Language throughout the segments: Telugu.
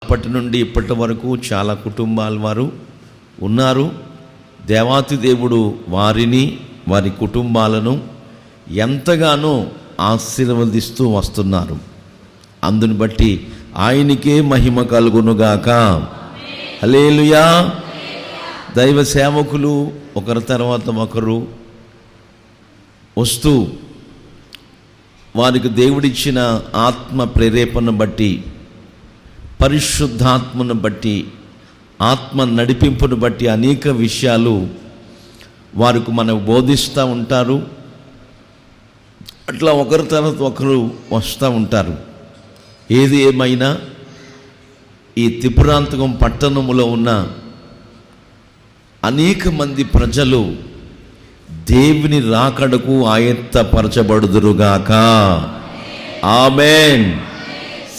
అప్పటి నుండి ఇప్పటి వరకు చాలా కుటుంబాల వారు ఉన్నారు. దేవాతి దేవుడు వారిని వారి కుటుంబాలను ఎంతగానో ఆశీర్వదిస్తూ వస్తున్నారు. అందుని బట్టి ఆయనకే మహిమ కలుగునుగాక. హల్లెలూయా. దైవ సేవకులు ఒకరి తర్వాత ఒకరు వస్తూ వారికి దేవుడిచ్చిన ఆత్మ ప్రేరేపణను బట్టి, పరిశుద్ధాత్మను బట్టి, ఆత్మ నడిపింపును బట్టి అనేక విషయాలు వారికి మనకు బోధిస్తూ ఉంటారు. అట్లా ఒకరి తర్వాత ఒకరు వస్తూ ఉంటారు. ఏది ఏమైనా ఈ త్రిపురాంతకం పట్టణములో ఉన్న అనేక మంది ప్రజలు దేవుని రాకడకు ఆయత్తపరచబడుదురుగాక. ఆమేన్.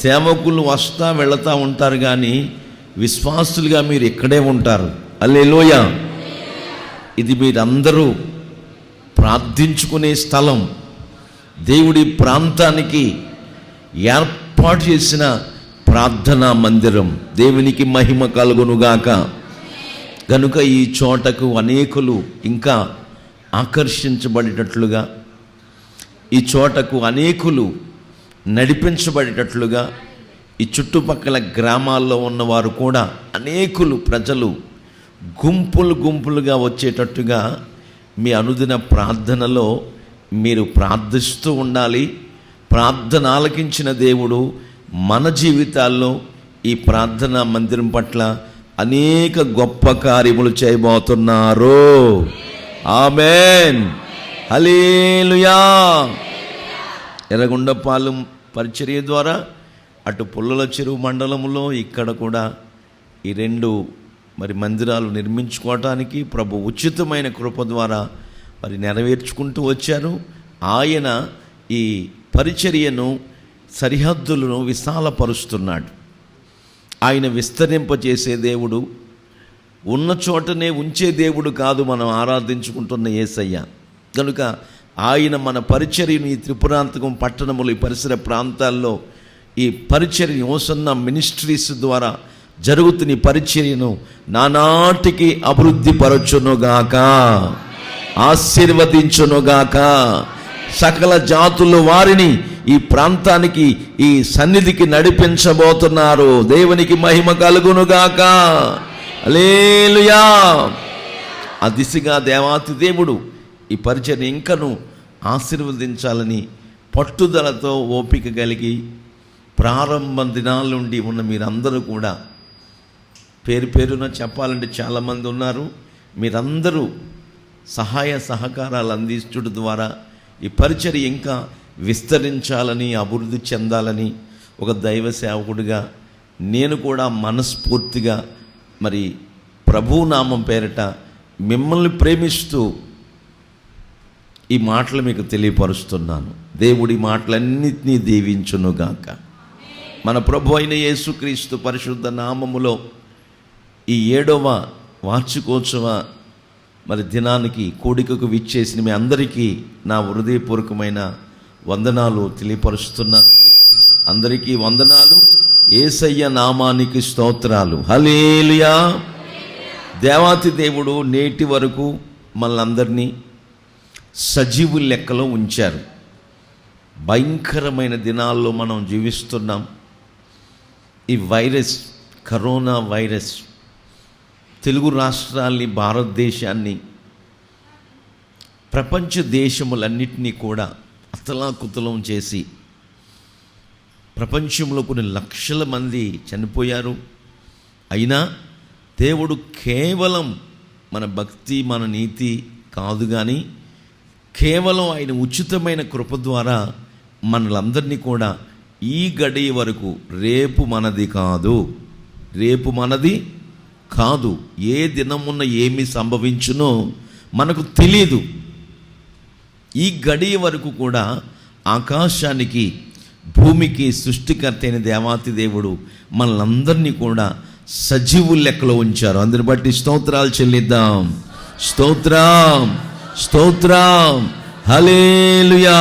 సేవకులు వస్తా వెళతా ఉంటారు, కానీ విశ్వాసులుగా మీరు ఇక్కడే ఉంటారు. హల్లెలూయా. ఇది మీరందరూ ప్రార్థించుకునే స్థలం, దేవుడి ప్రాంతానికి ఏర్పాటు చేసిన ప్రార్థనా మందిరం. దేవునికి మహిమ కలుగునుగాక. కనుక ఈ చోటకు అనేకులు ఇంకా ఆకర్షించబడేటట్లుగా, ఈ చోటకు అనేకులు నడిపించబడేటట్లుగా, ఈ చుట్టుపక్కల గ్రామాల్లో ఉన్నవారు కూడా అనేకులు ప్రజలు గుంపులు గుంపులుగా వచ్చేటట్టుగా మీ అనుదిన ప్రార్థనలో మీరు ప్రార్థిస్తూ ఉండాలి. ప్రార్థన ఆలకించిన దేవుడు మన జీవితాల్లో ఈ ప్రార్థనా మందిరం పట్ల అనేక గొప్ప కార్యములు చేయబోతున్నారు. ఆమేన్. హల్లెలూయా. ఎర్రగొండపాలెం పరిచర్య ద్వారా అటు పుల్లల చెరువు మండలంలో ఇక్కడ కూడా ఈ రెండు మందిరాలు నిర్మించుకోవటానికి ప్రభు ఉచితమైన కృప ద్వారా నెరవేర్చుకుంటూ వచ్చారు. ఆయన ఈ పరిచర్యను, సరిహద్దులను విశాలపరుస్తున్నాడు. ఆయన విస్తరింపచేసే దేవుడు, ఉన్న చోటనే ఉంచే దేవుడు కాదు మనం ఆరాధించుకుంటున్న యేసయ్య. కనుక ఆయన మన పరిచర్యను ఈ త్రిపురాంతకం పట్టణములు, ఈ పరిసర ప్రాంతాల్లో ఈ పరిచర్య హోసన్న మినిస్ట్రీస్ ద్వారా జరుగుతున్న ఈ పరిచర్యను నానాటికి అభివృద్ధి పరచునుగాక, ఆశీర్వదించునుగాక. సకల జాతుల వారిని ఈ ప్రాంతానికి, ఈ సన్నిధికి నడిపించబోతున్నారు. దేవునికి మహిమ కలుగునుగాక. హల్లెలూయా. ఆ దిశగా దేవాతి దేవుడు ఈ పరిచర్య ఇంకను ఆశీర్వదించాలని పట్టుదలతో ఓపిక కలిగి ప్రారంభ దినాల నుండి ఉన్న మీరందరూ కూడా పేరు పేరున చెప్పాలంటే చాలామంది ఉన్నారు. మీరందరూ సహాయ సహకారాలు అందించడం ద్వారా ఈ పరిచర్య ఇంకా విస్తరించాలని, అభివృద్ధి చెందాలని ఒక దైవ సేవకుడిగా నేను కూడా మనస్ఫూర్తిగా ప్రభువు నామం పేరిట మిమ్మల్ని ప్రేమిస్తూ ఈ మాటలు మీకు తెలియపరుస్తున్నాను. దేవుడి మాటలన్నిటినీ దీవించునుగాక. మన ప్రభు అయిన యేసుక్రీస్తు పరిశుద్ధ నామములో ఈ 7వ వార్షికోత్సవ దినానికి కూడికకు విచ్చేసిన మీ అందరికీ నా హృదయపూర్వకమైన వందనాలు తెలియపరుస్తున్నానండి. అందరికీ వందనాలు. యేసయ్య నామానికి స్తోత్రాలు. హల్లెలూయా. దేవాతి దేవుడు నేటి వరకు మనందరినీ సజీవు లెక్కలో ఉంచారు. భయంకరమైన దినాల్లో మనం జీవిస్తున్నాం. ఈ వైరస్, కరోనా వైరస్ తెలుగు రాష్ట్రాల్ని, భారతదేశాన్ని, ప్రపంచ దేశములన్నిటినీ కూడా అతలాకుతలం చేసి ప్రపంచంలో కొన్ని లక్షల మంది చనిపోయారు. అయినా దేవుడు కేవలం మన భక్తి, మన నీతి కాదు, కానీ కేవలం ఆయన ఉచితమైన కృప ద్వారా మనలందరినీ కూడా ఈ గడియ వరకు, రేపు మనది కాదు, రేపు మనది కాదు, ఏ దినమున్న ఏమి సంభవించునో మనకు తెలియదు. ఈ గడియ వరకు కూడా ఆకాశానికి, భూమికి సృష్టికర్త అయిన దేవాతి దేవుడు మనలందరినీ కూడా సజీవు లెక్కలో ఉంచారు. అందుని బట్టి స్తోత్రాలు చెల్లిద్దాం. స్తోత్రం, స్తోత్రం. హల్లెలూయా.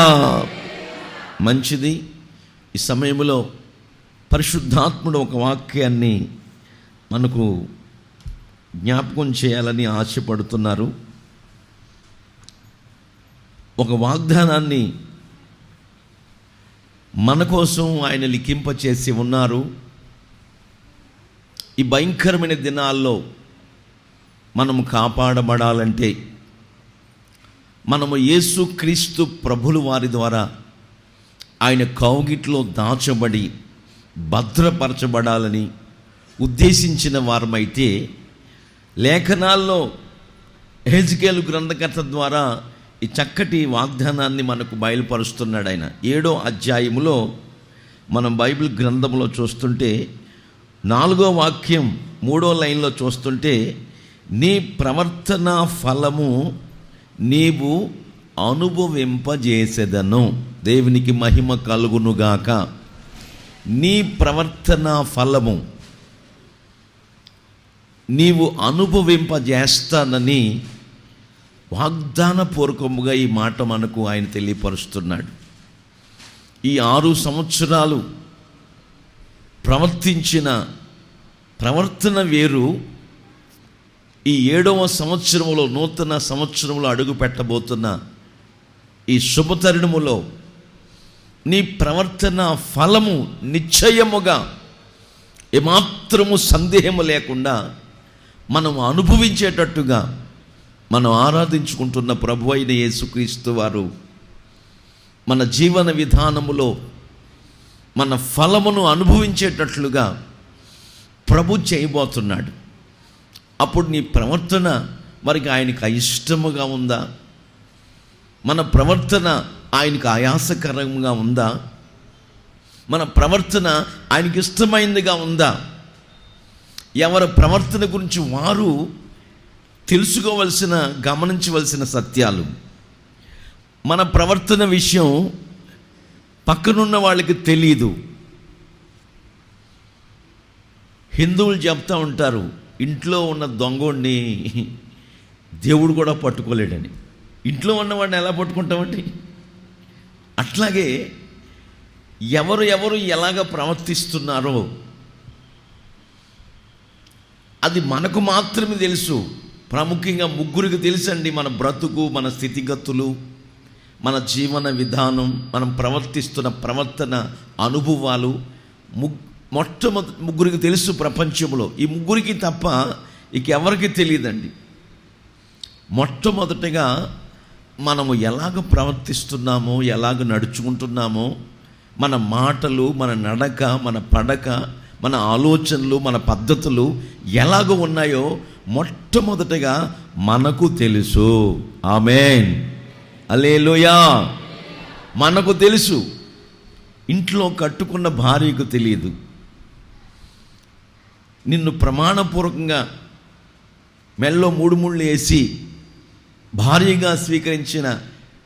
మంచిది. ఈ సమయంలో పరిశుద్ధాత్ముడు ఒక వాక్యాన్ని మనకు జ్ఞాపకం చేయాలని ఆశపడుతున్నారు. ఒక వాగ్దానాన్ని మన కోసం ఆయన లిఖింపచేసి ఉన్నారు. ఈ భయంకరమైన దినాల్లో మనము కాపాడబడాలంటే, మనము యేసుక్రీస్తు ప్రభులు వారి ద్వారా ఆయన కౌగిట్లో దాచబడి భద్రపరచబడాలని ఉద్దేశించిన వారమైతే, లేఖనాల్లో హెజ్కేలు గ్రంథకర్త ద్వారా ఈ చక్కటి వాగ్దానాన్ని మనకు బయలుపరుస్తున్నాడు. ఆయన 7వ అధ్యాయములో మనం బైబిల్ గ్రంథంలో చూస్తుంటే 4వ వాక్యం 3వ లైన్లో చూస్తుంటే, నీ ప్రవర్తన ఫలము నీవు అనుభవింపజేసెదను. దేవునికి మహిమ కలుగునుగాక. నీ ప్రవర్తన ఫలము నీవు అనుభవింపజేస్తానని వాగ్దానపూర్వకముగా ఈ మాట మనకు ఆయన తెలియపరుస్తున్నాడు. ఈ 6 సంవత్సరాలు ప్రవర్తించిన ప్రవర్తన వేరు. ఈ 7వ సంవత్సరములో, నూతన సంవత్సరంలో అడుగు పెట్టబోతున్న ఈ శుభతరుణములో నీ ప్రవర్తన ఫలము నిశ్చయముగా, ఏమాత్రము సందేహము లేకుండా మనం అనుభవించేటట్టుగా మనం ఆరాధించుకుంటున్న ప్రభు అయిన యేసుక్రీస్తు వారు మన జీవన విధానములో మన ఫలమును అనుభవించేటట్లుగా ప్రభు చేయబోతున్నాడు. అప్పుడు నీ ప్రవర్తన మరికి ఆయనకు అయిష్టముగా ఉందా? మన ప్రవర్తన ఆయనకు ఆయాసకరంగా ఉందా? మన ప్రవర్తన ఆయనకి ఇష్టమైనదిగా ఉందా? ఎవరి ప్రవర్తన గురించి వారు తెలుసుకోవలసిన, గమనించవలసిన సత్యాలు. మన ప్రవర్తన విషయం పక్కనున్న వాళ్ళకి తెలియదు. హిందువులు చెప్తూ ఉంటారు, ఇంట్లో ఉన్న దొంగోడిని దేవుడు కూడా పట్టుకోలేడని. ఇంట్లో ఉన్నవాడిని ఎలా పట్టుకుంటామండి? అట్లాగే ఎవరు ఎలాగ ప్రవర్తిస్తున్నారో అది మనకు మాత్రమే తెలుసు. ప్రాముఖ్యంగా ముగ్గురికి తెలుసండి. మన బ్రతుకు, మన స్థితిగతులు, మన జీవన విధానం, మనం ప్రవర్తిస్తున్న ప్రవర్తన అనుభవాలు మొట్టమొదటి ముగ్గురికి తెలుసు ప్రపంచంలో. ఈ ముగ్గురికి తప్ప ఇంకెవరికి తెలియదండి. మొట్టమొదటిగా మనము ఎలాగ ప్రవర్తిస్తున్నామో, ఎలాగ నడుచుకుంటున్నామో, మన మాటలు, మన నడక, మన పడక, మన ఆలోచనలు, మన పద్ధతులు ఎలాగ ఉన్నాయో మొట్టమొదటిగా మనకు తెలుసు. ఆమేన్, హల్లెలూయా. మనకు తెలుసు. ఇంట్లో కట్టుకున్న భార్యకు తెలియదు. నిన్ను ప్రమాణపూర్వకంగా మెల్లో 3 ముళ్ళు వేసి భార్యగా స్వీకరించిన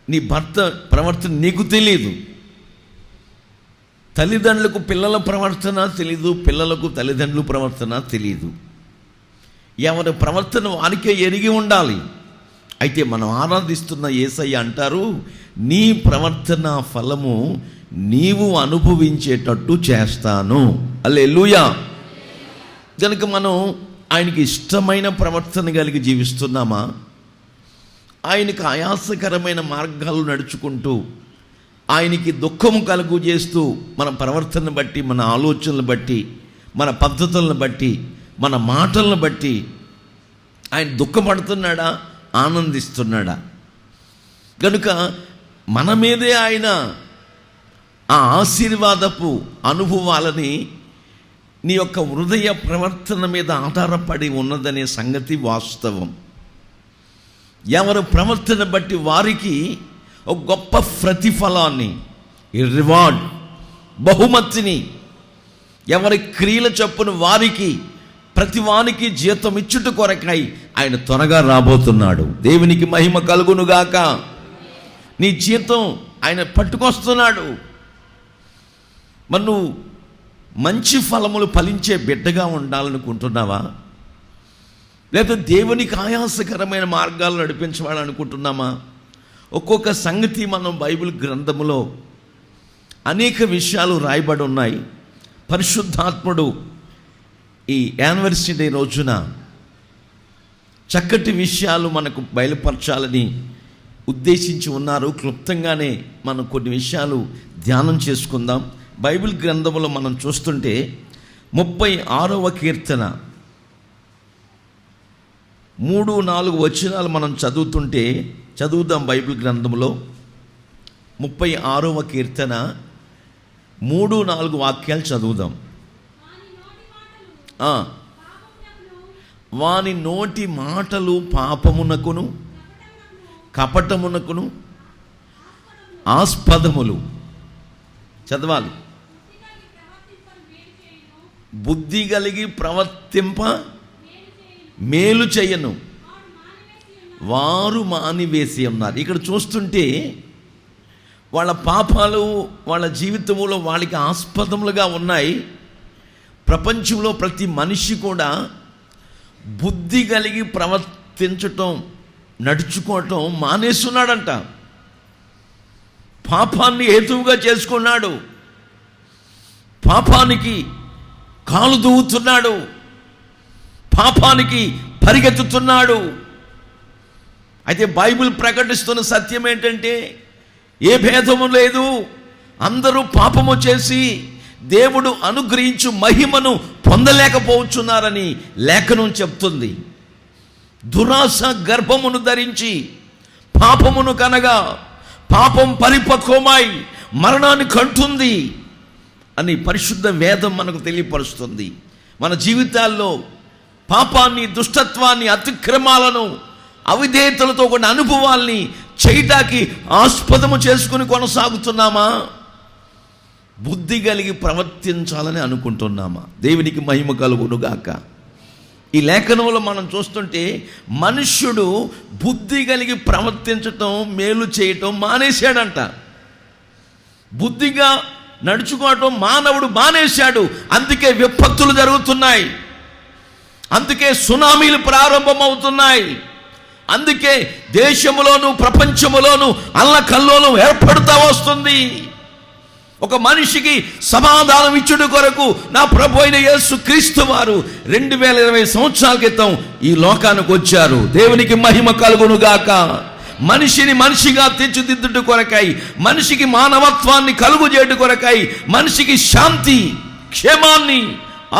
నీ భర్త ప్రవర్తన నీకు తెలియదు. తల్లిదండ్రులకు పిల్లల ప్రవర్తన తెలియదు, పిల్లలకు తల్లిదండ్రుల ప్రవర్తన తెలియదు. ఎవరి ప్రవర్తన వారికే ఎరిగి ఉండాలి. అయితే మనం ఆరాధిస్తున్న యేసయ్య అంటారు, నీ ప్రవర్తన ఫలము నీవు అనుభవించేటట్టు చేస్తాను. హల్లెలూయా. కనుక మనం ఆయనకి ఇష్టమైన ప్రవర్తన కలిగి జీవిస్తున్నామా? ఆయనకు ఆయాసకరమైన మార్గాలు నడుచుకుంటూ ఆయనకి దుఃఖము కలుగు చేస్తూ మన ప్రవర్తనను బట్టి, మన ఆలోచనలు బట్టి, మన పద్ధతులను బట్టి, మన మాటలను బట్టి ఆయన దుఃఖపడుతున్నాడా, ఆనందిస్తున్నాడా? కనుక మన మీదే ఆయన ఆ ఆశీర్వాదపు అనుభవాలని నీ యొక్క హృదయ ప్రవర్తన మీద ఆధారపడి ఉన్నదనే సంగతి వాస్తవం. ఎవరి ప్రవర్తన బట్టి వారికి ఒక గొప్ప ప్రతిఫలాన్ని, ఈ రివార్డ్, బహుమతిని, ఎవరి క్రియల చొప్పున వారికి ప్రతివానికి జీతం ఇచ్చుట కొరకై ఆయన త్వరగా రాబోతున్నాడు. దేవునికి మహిమ కలుగునుగాక. నీ జీతం ఆయన పట్టుకొస్తున్నాడు. మరి నువ్వు మంచి ఫలములు ఫలించే బిడ్డగా ఉండాలనుకుంటున్నావా? లేదా దేవునికి ఆయాసకరమైన మార్గాలు నడిపించవాలనుకుంటున్నామా? ఒక్కొక్క సంగతి మనం బైబిల్ గ్రంథములో అనేక విషయాలు రాయబడి ఉన్నాయి. పరిశుద్ధాత్ముడు ఈ యానివర్సరీ రోజున చక్కటి విషయాలు మనకు బయలుపరచాలని ఉద్దేశించి ఉన్నారు. క్లుప్తంగానే మనం కొన్ని విషయాలు ధ్యానం చేసుకుందాం. బైబిల్ గ్రంథంలో మనం చూస్తుంటే 36వ కీర్తన 3-4 వచనాలు మనం చదువుదాం. బైబిల్ గ్రంథంలో 36వ కీర్తన 3-4 వాక్యాలు చదువుదాం. వాని నోటి మాటలు పాపమునకును కపటమునకును ఆస్పదములు. చదవాలి. బుద్ధి కలిగి ప్రవర్తింప మేలు చేయను వారు మానివేసి ఉన్నారు. ఇక్కడ చూస్తుంటే వాళ్ళ పాపాలు వాళ్ళ జీవితంలో వాళ్ళకి ఆస్పదములుగా ఉన్నాయి. ప్రపంచంలో ప్రతి మనిషి కూడా బుద్ధి కలిగి ప్రవర్తించటం, నడుచుకోవటం మానేస్తున్నాడంట. పాపాన్ని హేతువుగా చేసుకున్నాడు, పాపానికి కాలు దువ్వుతున్నాడు, పాపానికి పరిగెత్తుతున్నాడు. అయితే బైబిల్ ప్రకటిస్తున్న సత్యం ఏంటంటే ఏ భేదము లేదు, అందరూ పాపము చేసి దేవుడు అనుగ్రహించు మహిమను పొందలేకపోతున్నారని లేఖనం చెప్తుంది. దురాశ గర్భమును ధరించి పాపమును కనగా పాపం పరిపక్వమై మరణాన్ని కంటుంది అని పరిశుద్ధ వేదం మనకు తెలియపరుస్తుంది. మన జీవితాల్లో పాపాన్ని, దుష్టత్వాన్ని, అతిక్రమాలను, అవిధేయతలతో కొన్ని అనుభవాల్ని చేయటానికి ఆస్పదము చేసుకుని కొనసాగుతున్నామా? బుద్ధి కలిగి ప్రవర్తించాలని అనుకుంటున్నామా? దేవునికి మహిమ కలుగునుగాక. ఈ లేఖనంలో మనం చూస్తుంటే మనుష్యుడు బుద్ధి కలిగి ప్రవర్తించటం, మేలు చేయటం మానేశాడంట. బుద్ధిగా నడుచుకోవటం మానవుడు మానేశాడు. అందుకే విపత్తులు జరుగుతున్నాయి, అందుకే సునామీలు ప్రారంభమవుతున్నాయి, అందుకే దేశములోను ప్రపంచములోను అల్లకల్లోలం ఏర్పడుతూ వస్తుంది. ఒక మనిషికి సమాధానం ఇచ్చుడు కొరకు నా ప్రభు అయిన యేసు క్రీస్తు వారు 2020 సంవత్సరాల క్రితం ఈ లోకానికి వచ్చారు. దేవునికి మహిమ కలుగునుగాక. మనిషిని మనిషిగా తీర్చిదిద్దుట కొరకై, మనిషికి మానవత్వాన్ని కలుగు చేయడం కొరకై, మనిషికి శాంతి, క్షేమాన్ని,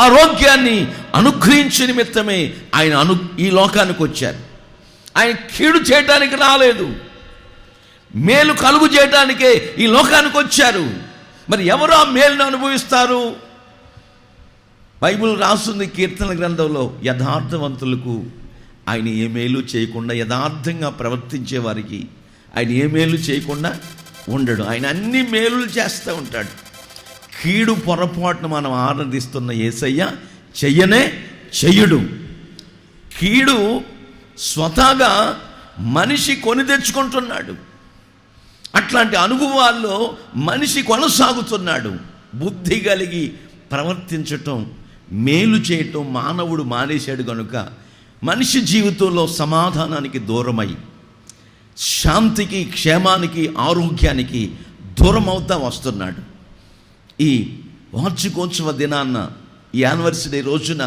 ఆరోగ్యాన్ని అనుగ్రహించే నిమిత్తమే ఆయన ఈ లోకానికి వచ్చారు. ఆయన కీడు చేయటానికి రాలేదు, మేలు కలుగు చేయటానికే ఈ లోకానికి వచ్చారు. మరి ఎవరు ఆ మేలును అనుభవిస్తారు? బైబిల్ రాస్తుంది కీర్తన గ్రంథంలో, యథార్థవంతులకు ఆయన ఏ మేలు చేయకుండా, యథార్థంగా ప్రవర్తించే వారికి ఆయన ఏ మేలు చేయకుండా ఉండడు. ఆయన అన్ని మేలులు చేస్తూ ఉంటాడు. కీడు పొరపాటును మనం ఆనందిస్తున్న యేసయ్య చెయ్యడు. కీడు స్వతహాగా మనిషి కొని తెచ్చుకుంటున్నాడు. అట్లాంటి అనుభవాల్లో మనిషి కొనసాగుతున్నాడు. బుద్ధి కలిగి ప్రవర్తించటం, మేలు చేయటం మానవుడు మానేశాడు కనుక మనిషి జీవితంలో సమాధానానికి దూరమై, శాంతికి, క్షేమానికి, ఆరోగ్యానికి దూరం అవుతా వస్తున్నాడు. ఈ వార్షికోత్సవ దినాన్న, ఈ యానివర్సరీ రోజున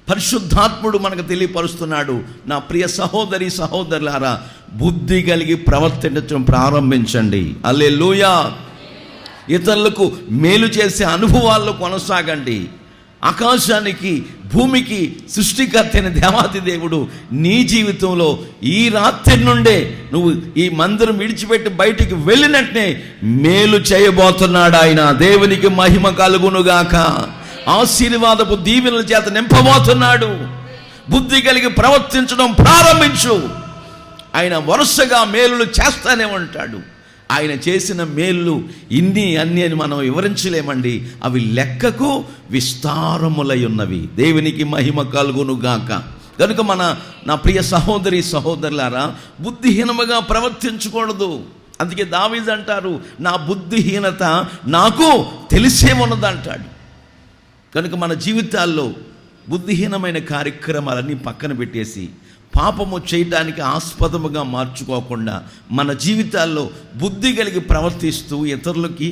పరిశుద్ధాత్ముడు మనకు తెలియపరుస్తున్నాడు, నా ప్రియ సహోదరి సహోదరులారా, బుద్ధి కలిగి ప్రవర్తించడం ప్రారంభించండి. హల్లెలూయా. ఇతరులకు మేలు చేసే అనుభవాల్లో కొనసాగండి. ఆకాశానికి, భూమికి సృష్టికర్త అయిన దేవాది దేవుడు నీ జీవితంలో ఈ రాత్రి నుండే నువ్వు ఈ మందిరం విడిచిపెట్టి బయటికి వెళ్ళినట్టే మేలు చేయబోతున్నాడు ఆయన. దేవునికి మహిమ కలుగునుగాక. ఆశీర్వాదపు దీవెనల చేత నింపబోతున్నాడు. బుద్ధి కలిగి ప్రవర్తించడం ప్రారంభించు. ఆయన వరుసగా మేలులు చేస్తానే ఉంటాడు. ఆయన చేసిన మేళ్ళు ఇన్ని అన్ని అని మనం వివరించలేమండి. అవి లెక్కకు విస్తారములై ఉన్నవి. దేవునికి మహిమ కలుగునుగాక. కనుక నా ప్రియ సహోదరి సహోదరులారా, బుద్ధిహీనముగా ప్రవర్తించకూడదు. అందుకే దావీదు అంటారు, నా బుద్ధిహీనత నాకు తెలిసే ఉన్నదంటాడు. కనుక మన జీవితాల్లో బుద్ధిహీనమైన కార్యక్రమాలన్నీ పక్కన పెట్టేసి పాపము చేయడానికి ఆస్పదముగా మార్చుకోకుండా మన జీవితాల్లో బుద్ధి కలిగి ప్రవర్తిస్తూ ఇతరులకి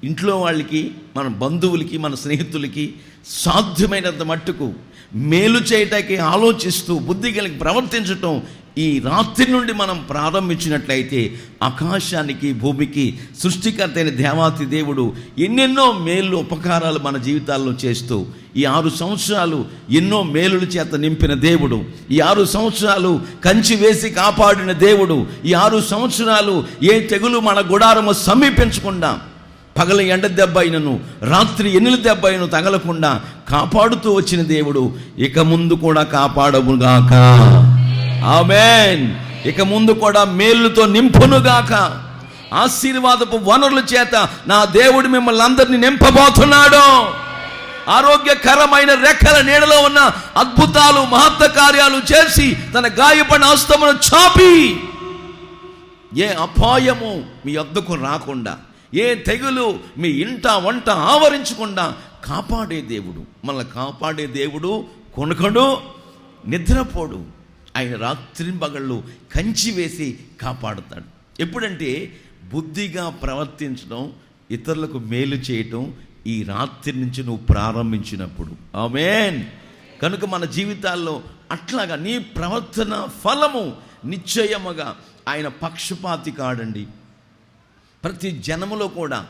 ఇంట్లో వాళ్ళకి, మన బంధువులకి, మన స్నేహితులకి సాధ్యమైనంత మట్టుకు మేలు చేయటానికి ఆలోచిస్తూ బుద్ధి కలిగి ప్రవర్తించటం ఈ రాత్రి నుండి మనం ప్రారంభించినట్లయితే ఆకాశానికి, భూమికి సృష్టికర్త అయిన దేవాతి దేవుడు ఎన్నెన్నో మేలు ఉపకారాలు మన జీవితాల్లో చేస్తూ ఈ 6 సంవత్సరాలు ఎన్నో మేలుల చేత నింపిన దేవుడు, ఈ 6 సంవత్సరాలు కంచి వేసి కాపాడిన దేవుడు, ఈ 6 సంవత్సరాలు ఏ తెగులు మన గుడారము సమీపించకుండా, పగల ఎండ దెబ్బ అయినను రాత్రి ఎన్నుల దెబ్బ అయినను తగలకుండా కాపాడుతూ వచ్చిన దేవుడు ఇక ముందు కూడా కాపాడముగాక. ఆమేన్. ఇక ముందు కూడా మేలుతో నింపునుగాక. ఆశీర్వాదపు వనరుల చేత నా దేవుడు మిమ్మల్ని అందరినీ నింపబోతున్నాడు. ఆరోగ్యకరమైన రెక్కల నీడలో ఉన్న అద్భుతాలు, మహత్త కార్యాలు చేసి తన గాయపడిన హస్తమును చాపి ఏ అపాయము మీ వద్దకు రాకుండా, ఏ తెగులు మీ ఇంట వంట ఆవరించకుండా కాపాడే దేవుడు. మనల్ని కాపాడే దేవుడు కొనకడు, నిద్రపోడు. ఆయన రాత్రి పగళ్ళు కంచి వేసి కాపాడుతాడు. ఎప్పుడంటే బుద్ధిగా ప్రవర్తించడం, ఇతరులకు మేలు చేయటం ఈ రాత్రి నుంచి నువ్వు ప్రారంభించినప్పుడు. ఆమేన్. కనుక మన జీవితాల్లో అట్లాగా నీ ప్రవర్తన ఫలము నిశ్చయముగా ఆయన పక్షపాతి కాడండి. ప్రతి జనములో కూడా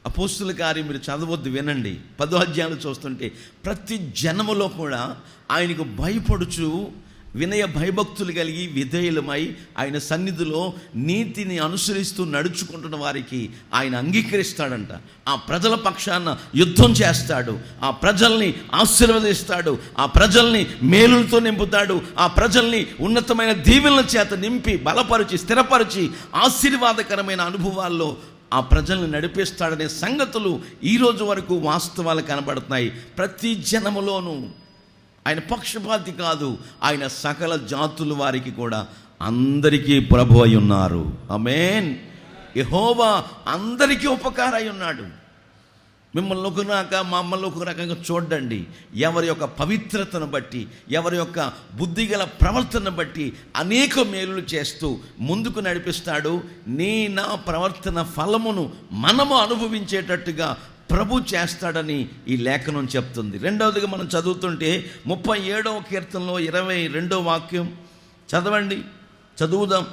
అపోస్తుల కార్యం మీరు చదవద్దు, వినండి. 10వ అధ్యాయాలు చూస్తుంటే ప్రతి జనములో కూడా ఆయనకు భయపడుచు వినయ భయభక్తులు కలిగి విధేయులమై ఆయన సన్నిధిలో నీతిని అనుసరిస్తూ నడుచుకుంటున్న వారికి ఆయన అంగీకరిస్తాడంట. ఆ ప్రజల పక్షాన యుద్ధం చేస్తాడు, ఆ ప్రజల్ని ఆశీర్వదిస్తాడు, ఆ ప్రజల్ని మేలులతో నింపుతాడు, ఆ ప్రజల్ని ఉన్నతమైన దీవెనల చేత నింపి బలపరిచి స్థిరపరిచి ఆశీర్వాదకరమైన అనుభవాల్లో ఆ ప్రజల్ని నడిపిస్తాడనే సంగతులు ఈరోజు వరకు వాస్తవాలు కనబడుతున్నాయి. ప్రతి జనములోనూ ఆయన పక్షపాతి కాదు. ఆయన సకల జాతుల వారికి కూడా అందరికీ ప్రభు అయి ఉన్నారు. ఆమేన్. యెహోవా అందరికీ ఉపకారై ఉన్నాడు. మిమ్మల్ని ఒక రకంగా, మమ్మల్ని ఒక రకంగా చూడండి. ఎవరి యొక్క పవిత్రతను బట్టి, ఎవరి యొక్క బుద్ధిగల ప్రవర్తన బట్టి అనేక మేలులు చేస్తూ ముందుకు నడిపిస్తాడు. నా ప్రవర్తన ఫలమును మనము అనుభవించేటట్టుగా ప్రభు చేస్తాడని ఈ లేఖనం చెప్తుంది. రెండవదిగా మనం చదువుతుంటే 37వ కీర్తనలో 22వ వాక్యం చదవండి, చదువుదాం.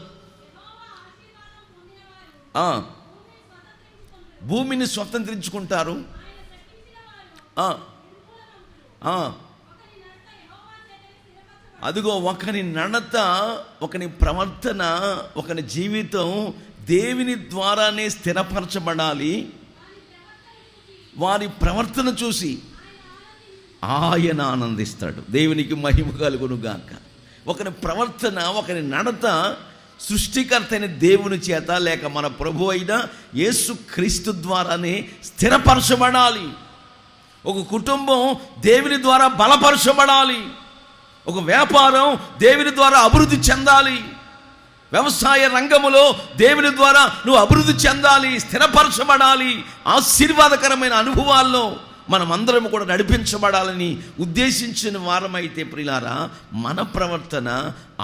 భూమిని స్వతంత్రించుకుంటారు. అదిగో ఒకని నడత, ఒకని ప్రవర్తన, ఒకని జీవితం దేవుని ద్వారానే స్థిరపరచబడాలి. వారి ప్రవర్తన చూసి ఆయన ఆనందిస్తాడు. దేవునికి మహిమ కలుగునుగాక. ఒకరి ప్రవర్తన, ఒకరి నడత సృష్టికర్త అయిన దేవుని చేత లేక మన ప్రభు అయిన యేసు క్రీస్తు ద్వారానే స్థిరపరచబడాలి. ఒక కుటుంబం దేవుని ద్వారా బలపరచబడాలి. ఒక వ్యాపారం దేవుని ద్వారా అభివృద్ధి చెందాలి. వ్యవసాయ రంగములో దేవుని ద్వారా నువ్వు అభివృద్ధి చెందాలి, స్థిరపరచబడాలి. ఆశీర్వాదకరమైన అనుభవాల్లో మనం అందరం కూడా నడిపించబడాలని ఉద్దేశించిన వారమైతే ప్రియులారా, మన ప్రవర్తన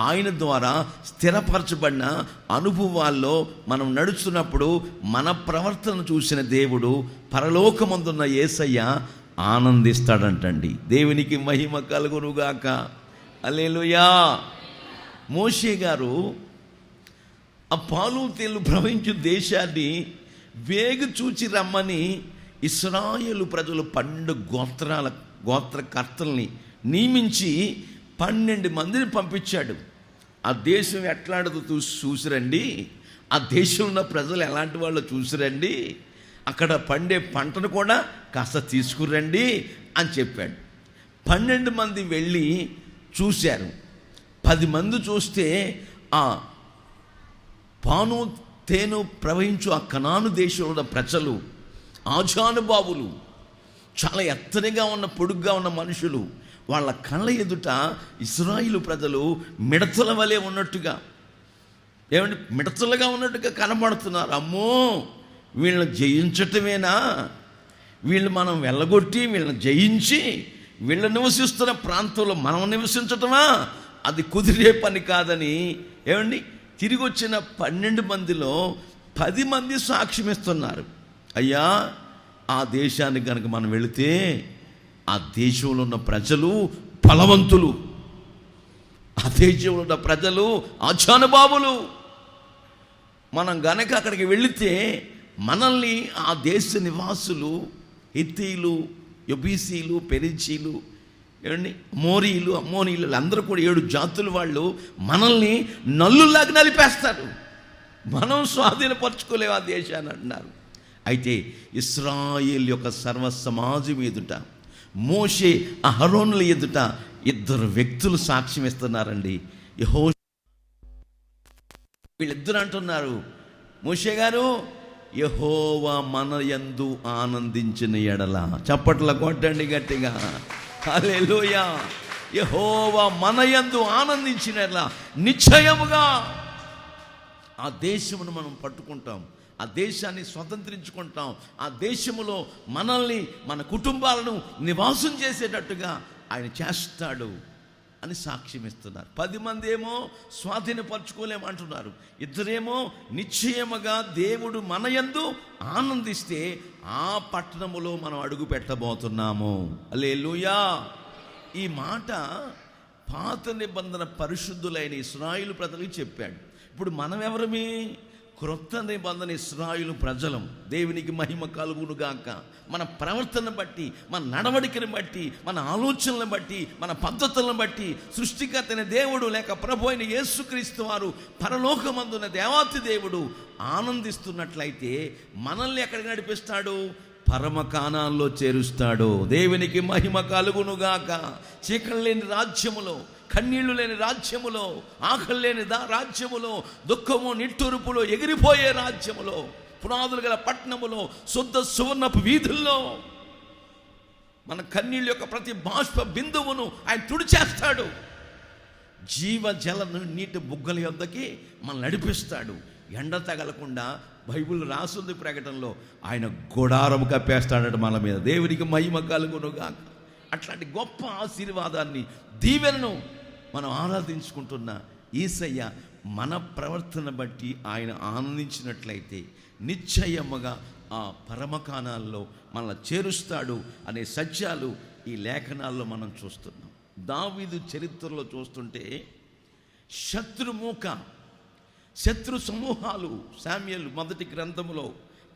ఆయన ద్వారా స్థిరపరచబడిన అనుభవాల్లో మనం నడుస్తున్నప్పుడు మన ప్రవర్తన చూసిన దేవుడు పరలోకమందున్న యేసయ్య ఆనందిస్తాడంటండి. దేవునికి మహిమ కలుగునుగాక. హల్లెలూయా. మోషే గారు ఆ పాలు తేళ్లు ప్రవహించు దేశాన్ని వేగు చూచి రమ్మని ఇశ్రాయేలు ప్రజలు 12 గోత్రకర్తల్ని నియమించి 12 మందిని పంపించాడు. ఆ దేశం ఎట్లాంటిదో చూసిరండి, ఆ దేశంలో ఉన్న ప్రజలు ఎలాంటి వాళ్ళు చూసిరండి, అక్కడ పండే పంటను కూడా కాస్త తీసుకురండి అని చెప్పాడు. 12 మంది వెళ్ళి చూశారు. 10 మంది చూస్తే ఆ పాను తేను ప్రవహించు ఆ కనాను దేశంలో ప్రజలు ఆజానుబావులు, చాలా ఎత్తనగా ఉన్న పొడుగ్గా ఉన్న మనుషులు, వాళ్ళ కళ్ళ ఎదుట ఇశ్రాయేలు ప్రజలు మిడతల వలె ఉన్నట్టుగా, ఏమంటే మిడతలుగా ఉన్నట్టుగా కనబడుతున్నారు. అమ్మో, వీళ్ళని జయించటమేనా, వీళ్ళు మనం వెళ్ళగొట్టి వీళ్ళని జయించి వీళ్ళు నివసిస్తున్న ప్రాంతంలో మనం నివసించటమా, అది కుదిరే పని కాదని ఏమండి తిరిగి వచ్చిన 12 మందిలో 10 మంది సాక్ష్యం ఇస్తున్నారు. అయ్యా ఆ దేశానికి కనుక మనం వెళితే ఆ దేశంలో ఉన్న ప్రజలు బలవంతులు, ఆ దేశంలో ఉన్న ప్రజలు ఆచానుబాబులు. మనం గనక అక్కడికి వెళితే మనల్ని ఆ దేశ నివాసులు, హిత్తీలు, యబూసీలు, పెరిజీలు, ఏమండి, మోరీలు, అమ్మోనీలు అందరూ కూడా 7 జాతుల వాళ్ళు మనల్ని నల్లులాగా నలిపేస్తారు. మనం స్వాధీనపరచుకోలేము ఆ దేశాన్ని అంటున్నారు. అయితే ఇశ్రాయేల్ యొక్క సర్వ సమాజం ఎదుట, మోషే అహరోనుల ఎదుట 2 వ్యక్తులు సాక్ష్యం ఇస్తున్నారండి. వీళ్ళిద్దరు అంటున్నారు, మోషే గారు, యెహోవా మన యందు ఆనందించిన ఎడల, చప్పట్ల కొట్టండి గట్టిగా, హల్లెలూయా. యెహోవా మన యందు ఆనందించిన ఎడల నిశ్చయముగా ఆ దేశమును మనం పట్టుకుంటాం, ఆ దేశాన్ని స్వతంత్రించుకుంటాం, ఆ దేశములో మనల్ని, మన కుటుంబాలను నివాసం చేసేటట్టుగా ఆయన చేస్తాడు అని సాక్ష్యం ఇస్తున్నారు. 10 మంది ఏమో స్వాధీనపరచుకోలేమంటున్నారు, 2 నిశ్చయముగా దేవుడు మన యందు ఆనందిస్తే ఆ పట్టణములో మనం అడుగు పెట్టబోతున్నాము. హల్లెలూయా. ఈ మాట పాత నిబంధన పరిశుద్ధులైన ఇశ్రాయేలు ప్రజలకు చెప్పాడు. ఇప్పుడు మనం ఎవరమి? క్రొత్త నిబంధన ఇశ్రాయేలు ప్రజలం. దేవునికి మహిమ కలుగునుగాక. మన ప్రవర్తన బట్టి, మన నడవడికను బట్టి, మన ఆలోచనలను బట్టి, మన పద్ధతులను బట్టి సృష్టికర్తైన దేవుడు లేక ప్రభు అయిన యేసుక్రీస్తు వారు పరలోకమందున్న దేవాతి దేవుడు ఆనందిస్తున్నట్లయితే మనల్ని ఎక్కడికి నడిపిస్తాడు? పరమ కానాల్లో చేరుస్తాడు. దేవునికి మహిమ కలుగునుగాక. చీకటి లేని రాజ్యములో, కన్నీళ్లు లేని రాజ్యములో, ఆకలి లేని రాజ్యములో, దుఃఖము నిట్టూర్పులో ఎగిరిపోయే రాజ్యములో, పునాదులు గల పట్టణములో, శుద్ధ సువర్ణపు వీధుల్లో మన కన్నీళ్ళ యొక్క ప్రతి బాష్ప బిందువును ఆయన తుడిచేస్తాడు. జీవ జల నీటి బుగ్గల యొద్దకి మనం నడిపిస్తాడు. ఎండ తగలకుండా బైబిల్ రాసుంది ప్రకటనలో, ఆయన గుడారము కప్పేస్తాడట మన మీద. దేవునికి మహిమ కలుగునుగాక. అట్లాంటి గొప్ప ఆశీర్వాదాన్ని, దీవెనను మనం ఆరాధించుకుంటున్న యేసయ్య మన ప్రవర్తన బట్టి ఆయన ఆనందించినట్లయితే నిశ్చయముగా ఆ పరమకానాల్లో మనల్ని చేరుస్తాడు అనే సత్యాలు ఈ లేఖనాల్లో మనం చూస్తున్నాం. దావీదు చరిత్రలో చూస్తుంటే శత్రు సమూహాలు, శామ్యూయేలు మొదటి గ్రంథములో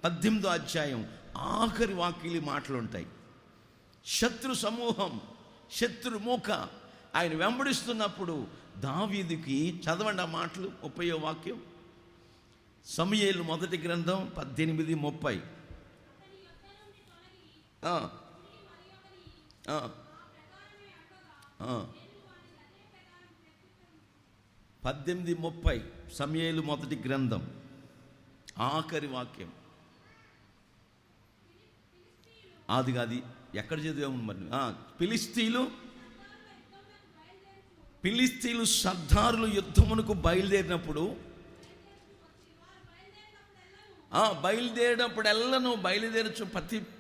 18వ అధ్యాయం ఆఖరి వాక్యాలు మాటలు ఉంటాయి. శత్రు సమూహం, శత్రుమూక ఆయన వెంబడిస్తున్నప్పుడు దావీదుకి, చదవండి ఆ మాటలు, 30వ వాక్యం, సమూయేలు మొదటి గ్రంథం 18:30. 18:30 సమూయేలు మొదటి గ్రంథం ఆఖరి వాక్యం. అది ఎక్కడ చదివాము మరి? ఫిలిస్తీన్లు సర్దారులు యుద్ధమునకు బయలుదేరినప్పుడు, బయలుదేరచ్చు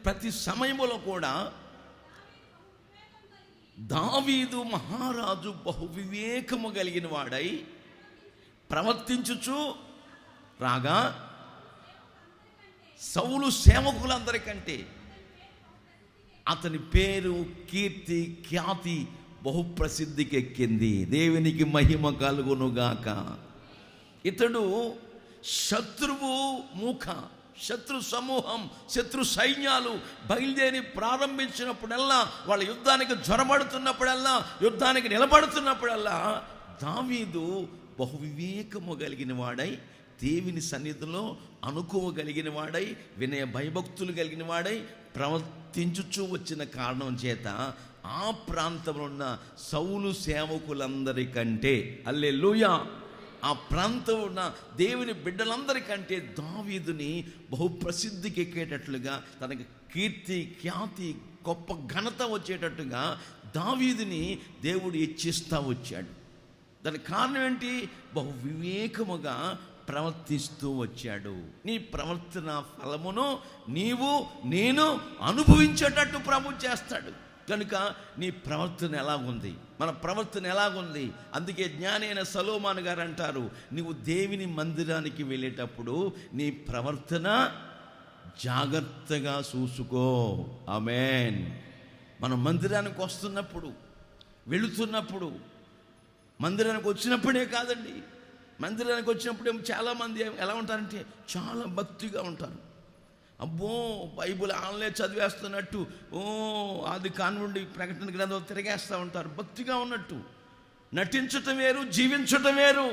ప్రతి సమయంలో కూడా దావీదు మహారాజు బహు వివేకము కలిగిన వాడై ప్రవర్తించుచు రాగా సౌలు సేవకులందరికంటే అతని పేరు, కీర్తి, ఖ్యాతి బహుప్రసిద్ధికి ఎక్కింది. దేవునికి మహిమ కలుగునుగాక. ఇతడు శత్రువు మూక, శత్రు సమూహం, శత్రు సైన్యాలు బయలుదేరి ప్రారంభించినప్పుడల్లా, వాళ్ళ యుద్ధానికి జ్వరపడుతున్నప్పుడల్లా, యుద్ధానికి నిలబడుతున్నప్పుడల్లా దావీదు బహు వివేకము కలిగిన వాడై, దేవుని సన్నిధిలో అనుకోగలిగిన వాడై, వినయ భయభక్తులు కలిగిన వాడై ప్రవర్తించుచూ వచ్చిన కారణం చేత ఆ ప్రాంతంలో ఉన్న సౌలు సేవకులందరికంటే, హల్లెలూయా, ఆ ప్రాంతం ఉన్న దేవుని బిడ్డలందరికంటే దావీదుని బహుప్రసిద్ధికి ఎక్కేటట్లుగా, తనకి కీర్తి, ఖ్యాతి, గొప్ప ఘనత వచ్చేటట్టుగా దావీదుని దేవుడు హెచ్చిస్తూ వచ్చాడు. దానికి కారణం ఏంటి? బహు వివేకముగా ప్రవర్తిస్తూ వచ్చాడు. నీ ప్రవర్తన ఫలమును నేను అనుభవించేటట్టు ప్రభు చేస్తాడు. కనుక నీ ప్రవర్తన ఎలాగుంది? మన ప్రవర్తన ఎలాగుంది? అందుకే జ్ఞాని అయిన సొలొమోను గారు అంటారు, నీవు దేవుని మందిరానికి వెళ్ళేటప్పుడు నీ ప్రవర్తన జాగ్రత్తగా చూసుకో. ఆమేన్. మనం మందిరానికి వస్తున్నప్పుడు, వెళుతున్నప్పుడు, మందిరానికి వచ్చినప్పుడే కాదండి, మందిరానికి వచ్చినప్పుడే చాలామంది ఎలా ఉంటారంటే చాలా భక్తిగా ఉంటారు. అబ్బో బైబిల్ ఆన్లైన్ చదివేస్తున్నట్టు, అది కానివ్వండి ప్రకటన గ్రంథం తిరిగేస్తూ ఉంటారు, భక్తిగా ఉన్నట్టు. నటించటం వేరు, జీవించటం వేరు.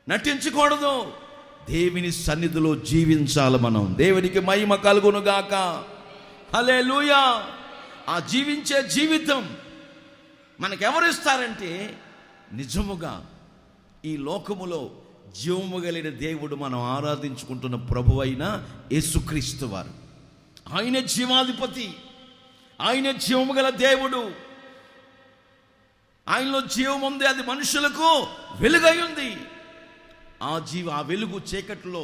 నటించకూడదు, దేవుని సన్నిధిలో జీవించాలి మనం. దేవునికి మహిమ కలుగును గాక. హల్లెలూయా. ఆ జీవించే జీవితం మనకెవరిస్తారంటే నిజముగా ఈ లోకములో జీవము కలిగిన దేవుడు, మనం ఆరాధించుకుంటున్న ప్రభువు అయిన యేసుక్రీస్తు వారు. ఆయన జీవాధిపతి, ఆయన జీవము గల దేవుడు. ఆయనలో జీవం ఉంది, అది మనుషులకు వెలుగై ఉంది. ఆ వెలుగు చీకటిలో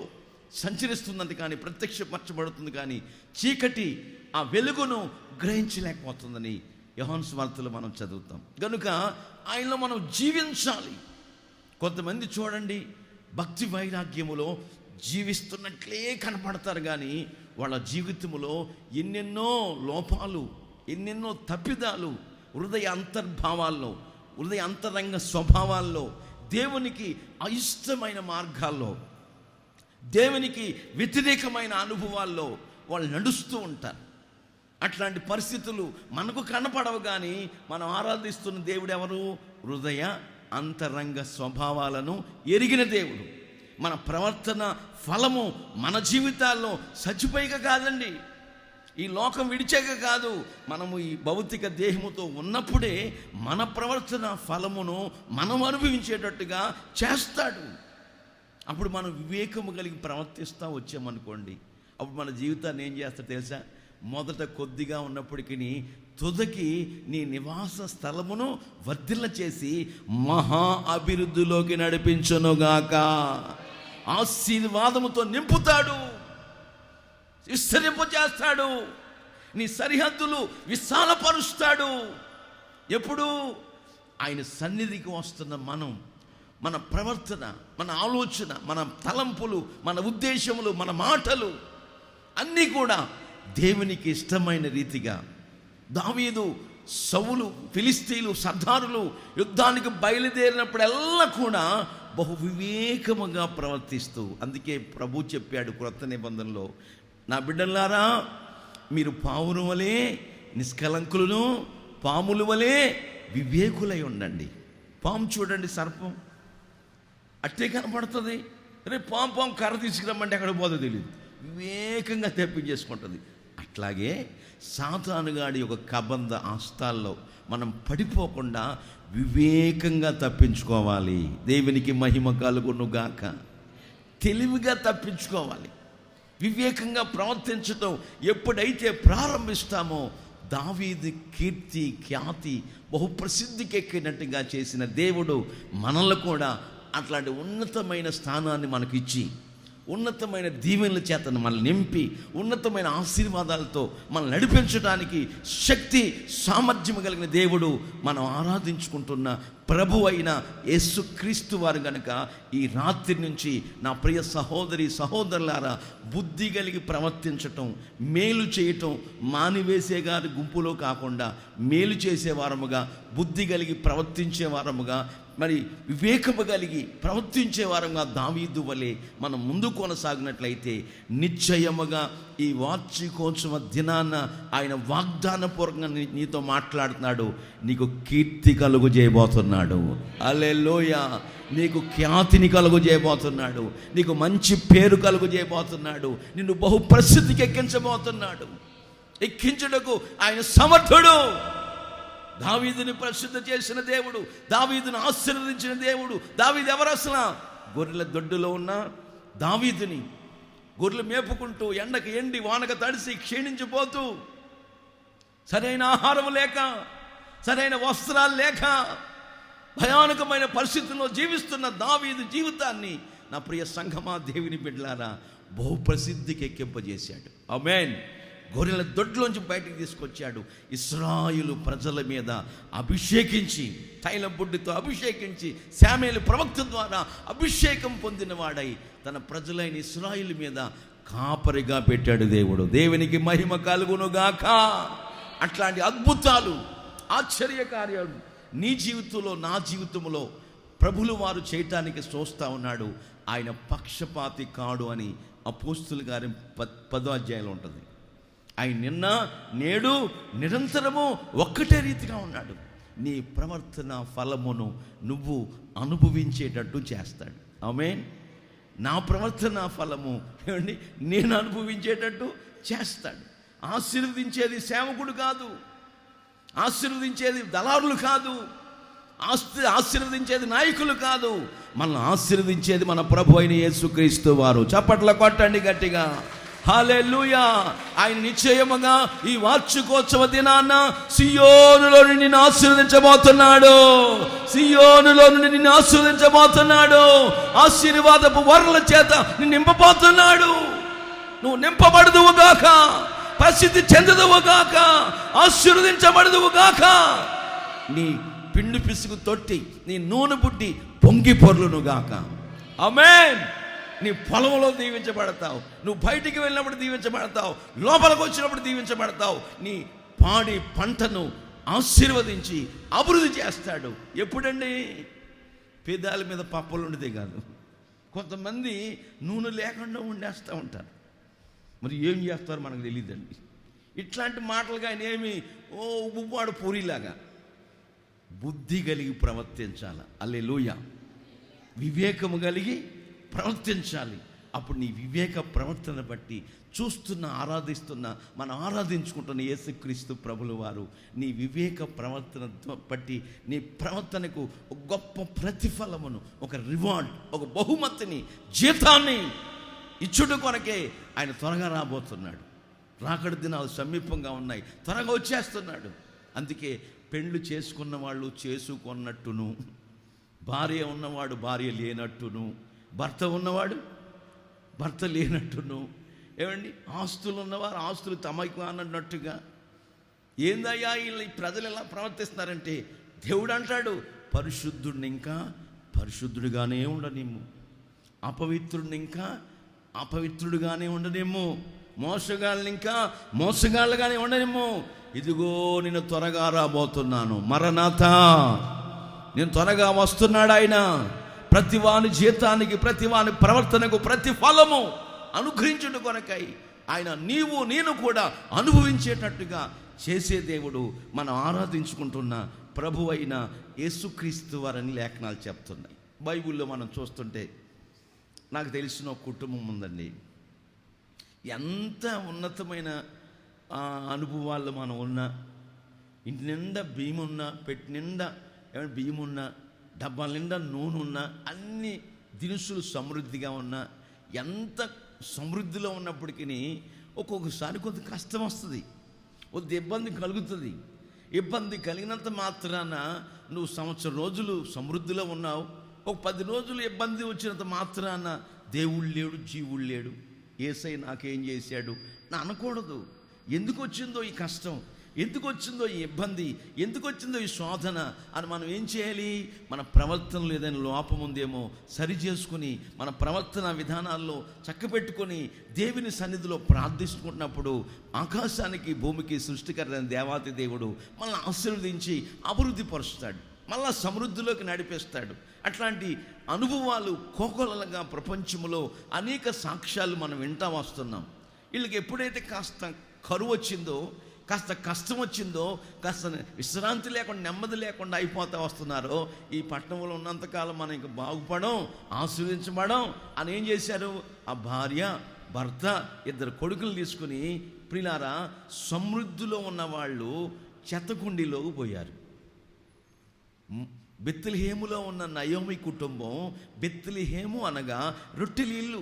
సంచరిస్తుందంటే కానీ, ప్రత్యక్షపరచబడుతుంది కానీ, చీకటి ఆ వెలుగును గ్రహించలేకపోతుందని యోహాను సువార్తలో మనం చదువుతాం. కనుక ఆయనలో మనం జీవించాలి. కొంతమంది చూడండి, భక్తి వైరాగ్యములో జీవిస్తున్నట్లే కనపడతారు కానీ వాళ్ళ జీవితంలో ఎన్నెన్నో లోపాలు, ఎన్నెన్నో తప్పిదాలు, హృదయ అంతర్భావాల్లో, హృదయ అంతరంగ స్వభావాల్లో, దేవునికి అయిష్టమైన మార్గాల్లో, దేవునికి వ్యతిరేకమైన అనుభవాల్లో వాళ్ళు నడుస్తూ ఉంటారు. అట్లాంటి పరిస్థితులు మనకు కనపడవు కానీ మనం ఆరాధిస్తున్న దేవుడు ఎవరు? హృదయ అంతరంగ స్వభావాలను ఎరిగిన దేవుడు. మన ప్రవర్తన ఫలము మన జీవితాల్లో చచ్చిపోయాక కాదండి, ఈ లోకం విడిచాక కాదు, మనము ఈ భౌతిక దేహముతో ఉన్నప్పుడే మన ప్రవర్తన ఫలమును మనం అనుభవించేటట్టుగా చేస్తాడు. అప్పుడు మనం వివేకము కలిగి ప్రవర్తిస్తూ వచ్చామనుకోండి, అప్పుడు మన జీవితాన్ని ఏం చేస్తాడు తెలుసా? మొదట కొద్దిగా ఉన్నప్పటికీ తుదకి నీ నివాస స్థలమును వర్ధిల్ల చేసి మహా అభివృద్ధిలోకి నడిపించునుగాక. ఆశీర్వాదముతో నింపుతాడు, విస్తరింపజేస్తాడు, నీ సరిహద్దులు విశాలపరుస్తాడు. ఎప్పుడు? ఆయన సన్నిధికి వస్తున్న మనం, మన ప్రవర్తన, మన ఆలోచన, మన తలంపులు, మన ఉద్దేశములు, మన మాటలు అన్నీ కూడా దేవునికి ఇష్టమైన రీతిగా. దావీదు, సౌలు, ఫిలిస్తీన్లు, సర్దారులు యుద్ధానికి బయలుదేరినప్పుడల్లా కూడా బహు వివేకముగా ప్రవర్తిస్తూ, అందుకే ప్రభు చెప్పాడు క్రొత్త నిబంధనలో, నా బిడ్డలారా మీరు పావుల వలె నిష్కలంకులను, పాముల వలె వివేకులై ఉండండి. పాము చూడండి, సర్పం అట్టే కనపడుతుంది. రేపు పాము కర్ర తీసుకురమ్మంటే ఎక్కడ పోదో తెలియదు, వివేకంగా తెప్పించేసుకుంటుంది. అట్లాగే సాతానుగాడి యొక్క కబంధ ఆస్తాల్లో మనం పడిపోకుండా వివేకంగా తప్పించుకోవాలి. దేవునికి మహిమ కలుగును గాక. తెలివిగా తప్పించుకోవాలి, వివేకంగా ప్రవర్తించటం ఎప్పుడైతే ప్రారంభిస్తామో దావీదు కీర్తి ఖ్యాతి బహుప్రసిద్ధికి ఎక్కినట్టుగా చేసిన దేవుడు మనల్ని కూడా అట్లాంటి ఉన్నతమైన స్థానాన్ని మనకిచ్చి, ఉన్నతమైన దీవెనల చేత మనల్ని నింపి, ఉన్నతమైన ఆశీర్వాదాలతో మనల్ని నడిపించడానికి శక్తి సామర్థ్యం కలిగిన దేవుడు మనం ఆరాధించుకుంటున్న ప్రభు అయిన యేసుక్రీస్తు వారు గనుక ఈ రాత్రి నుంచి నా ప్రియ సహోదరి సహోదరులారా, బుద్ధి కలిగి ప్రవర్తించటం, మేలు చేయటం మానివేసే గారి గుంపులో కాకుండా మేలు చేసేవారముగా, బుద్ధి కలిగి ప్రవర్తించే వారముగా, మరి వివేకము కలిగి ప్రవర్తించే వారంగా దావీదు వలె మనం ముందు కొనసాగినట్లయితే నిశ్చయముగా ఈ వార్షికోత్సవ దినాన ఆయన వాగ్దానపూర్వకంగా నీతో మాట్లాడుతున్నాడు. నీకు కీర్తి కలుగు చేయబోతున్నాడు. హల్లెలూయా. నీకు ఖ్యాతిని కలుగు చేయబోతున్నాడు, నీకు మంచి పేరు కలుగు చేయబోతున్నాడు, నిన్ను బహు ప్రసిద్ధికి ఎక్కించబోతున్నాడు. ఎక్కించుటకు ఆయన సమర్థుడు. దావీదుని ప్రసిద్ధి చేసిన దేవుడు, దావీదుని ఆశీర్వదించిన దేవుడు. దావీదు ఎవరు అసలు? గొర్రెల దొడ్డులో ఉన్న దావీదుని, గొర్రెలు మేపుకుంటూ ఎండకు ఎండి వానక తడిసి క్షీణించిపోతూ, సరైన ఆహారం లేక, సరైన వస్త్రాలు లేక, భయానకమైన పరిస్థితుల్లో జీవిస్తున్న దావీదు జీవితాన్ని నా ప్రియ సంఘమా, దేవుని బిడ్డలారా, బహుప్రసిద్ధికి ఎక్కింపజేశాడు. ఆమేన్. గొర్రెల దొడ్లోంచి బయటికి తీసుకొచ్చాడు. ఇశ్రాయేలు ప్రజల మీద అభిషేకించి, తైల బుడ్డితో అభిషేకించి, శామూయేలు ప్రవక్త ద్వారా అభిషేకం పొందిన వాడై తన ప్రజలైన ఇశ్రాయేలు మీద కాపరిగా పెట్టాడు దేవుడు. దేవునికి మహిమ కలుగునుగాక. అట్లాంటి అద్భుతాలు, ఆశ్చర్యకార్యాలు నీ జీవితంలో, నా జీవితంలో ప్రభులు వారు చేయటానికి చూస్తూ ఉన్నాడు. ఆయన పక్షపాతి కాడు అని అపోస్తుల గారి 10వ అధ్యాయంలో ఉంటుంది. ఆయన నిన్న నేడు నిరంతరము ఒక్కటే రీతిగా ఉన్నాడు. నీ ప్రవర్తన ఫలమును నువ్వు అనుభవించేటట్టు చేస్తాడు. ఆమేన్. నా ప్రవర్తన ఫలము ఏమండి నేను అనుభవించేటట్టు చేస్తాడు. ఆశీర్వదించేది సేవకుడు కాదు, ఆశీర్వదించేది దళారులు కాదు, ఆశీర్వదించేది నాయకులు కాదు, మనల్ని ఆశీర్వదించేది మన ప్రభు అయిన యేసుక్రీస్తు వారు. చప్పట్ల కొట్టండి గట్టిగా, హల్లెలూయా. ఆయన నిశ్చయముగా ఈ వార్షికోత్సవ దినాన సియోనులో నిన్ను ఆశీర్వదించబోతున్నాడు. సియోనులో నిన్ను ఆశీర్వదించబోతున్నాడు. ఆశీర్వాదపు వరల చేత నిన్ను నింపబోతున్నాడు. నువ్వు నింపబడదువుగాక, ప్రసిద్ధి చెందదువుగాక, ఆశీర్వదించబడదువుగాక. నీ పిండి పిసుకు తొట్టి, నీ నూనె బుడ్డి పొంగి పొర్లునుగాక. ఆమేన్. నీ పొలంలో దీవించబడతావు, నువ్వు బయటికి వెళ్ళినప్పుడు దీవించబడతావు, లోపలికి వచ్చినప్పుడు దీవించబడతావు. నీ పాడి పంటను ఆశీర్వదించి అభివృద్ధి చేస్తాడు. ఎప్పుడండి? పేదాల మీద పప్పులు ఉండేదే కాదు. కొంతమంది నూనె లేకుండా ఉండేస్తూ ఉంటారు. మరి ఏం చేస్తారో మనకు తెలియదండి. ఇట్లాంటి మాటలుగా ఆయన ఏమి ఉబ్బువాడు పూరిలాగా బుద్ధి కలిగి ప్రవర్తించాలి. హల్లెలూయా. వివేకము కలిగి ప్రవర్తించాలి. అప్పుడు నీ వివేక ప్రవర్తన బట్టి చూస్తున్న, ఆరాధిస్తున్న, మనం ఆరాధించుకుంటున్న యేసుక్రీస్తు ప్రభులు వారు నీ వివేక ప్రవర్తన బట్టి నీ ప్రవర్తనకు ఒక గొప్ప ప్రతిఫలమును, ఒక రివార్డ్, ఒక బహుమతిని, జీతాన్ని ఇచ్చుట కొరకే ఆయన త్వరగా రాబోతున్నాడు. రాకడ దినాలు సమీపంగా ఉన్నాయి, త్వరగా వచ్చేస్తున్నాడు. అందుకే పెండ్లు చేసుకున్న వాళ్ళు చేసుకున్నట్టును, భార్య ఉన్నవాడు భార్య లేనట్టును, భర్త ఉన్నవాడు భర్త లేనట్టును, ఏమండి ఆస్తులు ఉన్నవారు ఆస్తులు తమకు అన్నట్టుగా. ఏందయ్యా వీళ్ళు ఈ ప్రజలు ఎలా ప్రవర్తిస్తున్నారంటే, దేవుడు అంటాడు పరిశుద్ధుడిని ఇంకా పరిశుద్ధుడిగానే ఉండనేమో, అపవిత్రుడిని ఇంకా అపవిత్రుడిగానే ఉండనేమో, మోసగాళ్ళని ఇంకా మోసగాళ్ళగానే ఉండనేమో. ఇదిగో నేను త్వరగా రాబోతున్నాను, మరణాత, నేను త్వరగా వస్తున్నాడు ఆయన. ప్రతి వాని జీతానికి, ప్రతి వాని ప్రవర్తనకు ప్రతిఫలము అనుగ్రహించుట కొరకై ఆయన నీవు నేను కూడా అనుభవించేటట్టుగా చేసే దేవుడు మనం ఆరాధించుకుంటున్న ప్రభు అయిన యేసుక్రీస్తు వారని లేఖనాలు చెప్తున్నాయి. బైబిల్లో మనం చూస్తుంటే నాకు తెలిసిన ఒక కుటుంబం ఉందండి. ఎంత ఉన్నతమైన అనుభవాల్లో మనం ఉన్నా, ఇంటి నిండా బియ్యం ఉన్నా, పెట్టి నిండా ఏమైనా బియ్యం ఉన్నా, డబ్బాల నిండా నూనె ఉన్నా, అన్ని దినుసులు సమృద్ధిగా ఉన్నా, ఎంత సమృద్ధిలో ఉన్నప్పటికీ ఒక్కొక్కసారి కొంత కష్టం వస్తుంది, కొంత ఇబ్బంది కలుగుతుంది. ఇబ్బంది కలిగినంత మాత్రాన నువ్వు సంవత్సరం రోజులు సమృద్ధిలో ఉన్నావు, ఒక 10 రోజులు ఇబ్బంది వచ్చినంత మాత్రాన దేవుడు లేడు, జీవుడు లేడు, యేసయ్య నాకేం చేశాడు నా అనకూడదు. ఎందుకు వచ్చిందో ఈ కష్టం, ఎందుకు వచ్చిందో ఈ ఇబ్బంది, ఎందుకు వచ్చిందో ఈ శోధన అని మనం ఏం చేయాలి? మన ప్రవర్తనలో ఏదైనా లోపం ఉందేమో సరి చేసుకుని, మన ప్రవర్తన విధానాల్లో చక్కబెట్టుకొని దేవుని సన్నిధిలో ప్రార్థించుకుంటున్నప్పుడు ఆకాశానికి భూమికి సృష్టికర్త దేవాతి దేవుడు మనల్ని ఆశీర్వదించి అభివృద్ధి పరుస్తాడు, మళ్ళా సమృద్ధిలోకి నడిపిస్తాడు. అట్లాంటి అనుభవాలు కోకొలలుగా ప్రపంచంలో అనేక సాక్ష్యాలు మనం వింటా వస్తున్నాం. వీళ్ళకి ఎప్పుడైతే కాస్త కరువు వచ్చిందో, కాస్త కష్టం వచ్చిందో, కాస్త విశ్రాంతి లేకుండా, నెమ్మది లేకుండా అయిపోతూ వస్తున్నారో, ఈ పట్టణంలో ఉన్నంతకాలం మనం ఇంకా బాగుపడం, ఆస్వాదించబడం అని ఏం చేశారు? ఆ భార్య భర్త 2 కొడుకులు తీసుకుని, ప్రియులారా, సమృద్ధిలో ఉన్నవాళ్ళు చెత్తకుండీలోకి పోయారు. బెత్లెహేములో ఉన్న నయోమి కుటుంబం, బెత్లెహేము అనగా రొట్టెల ఇల్లు.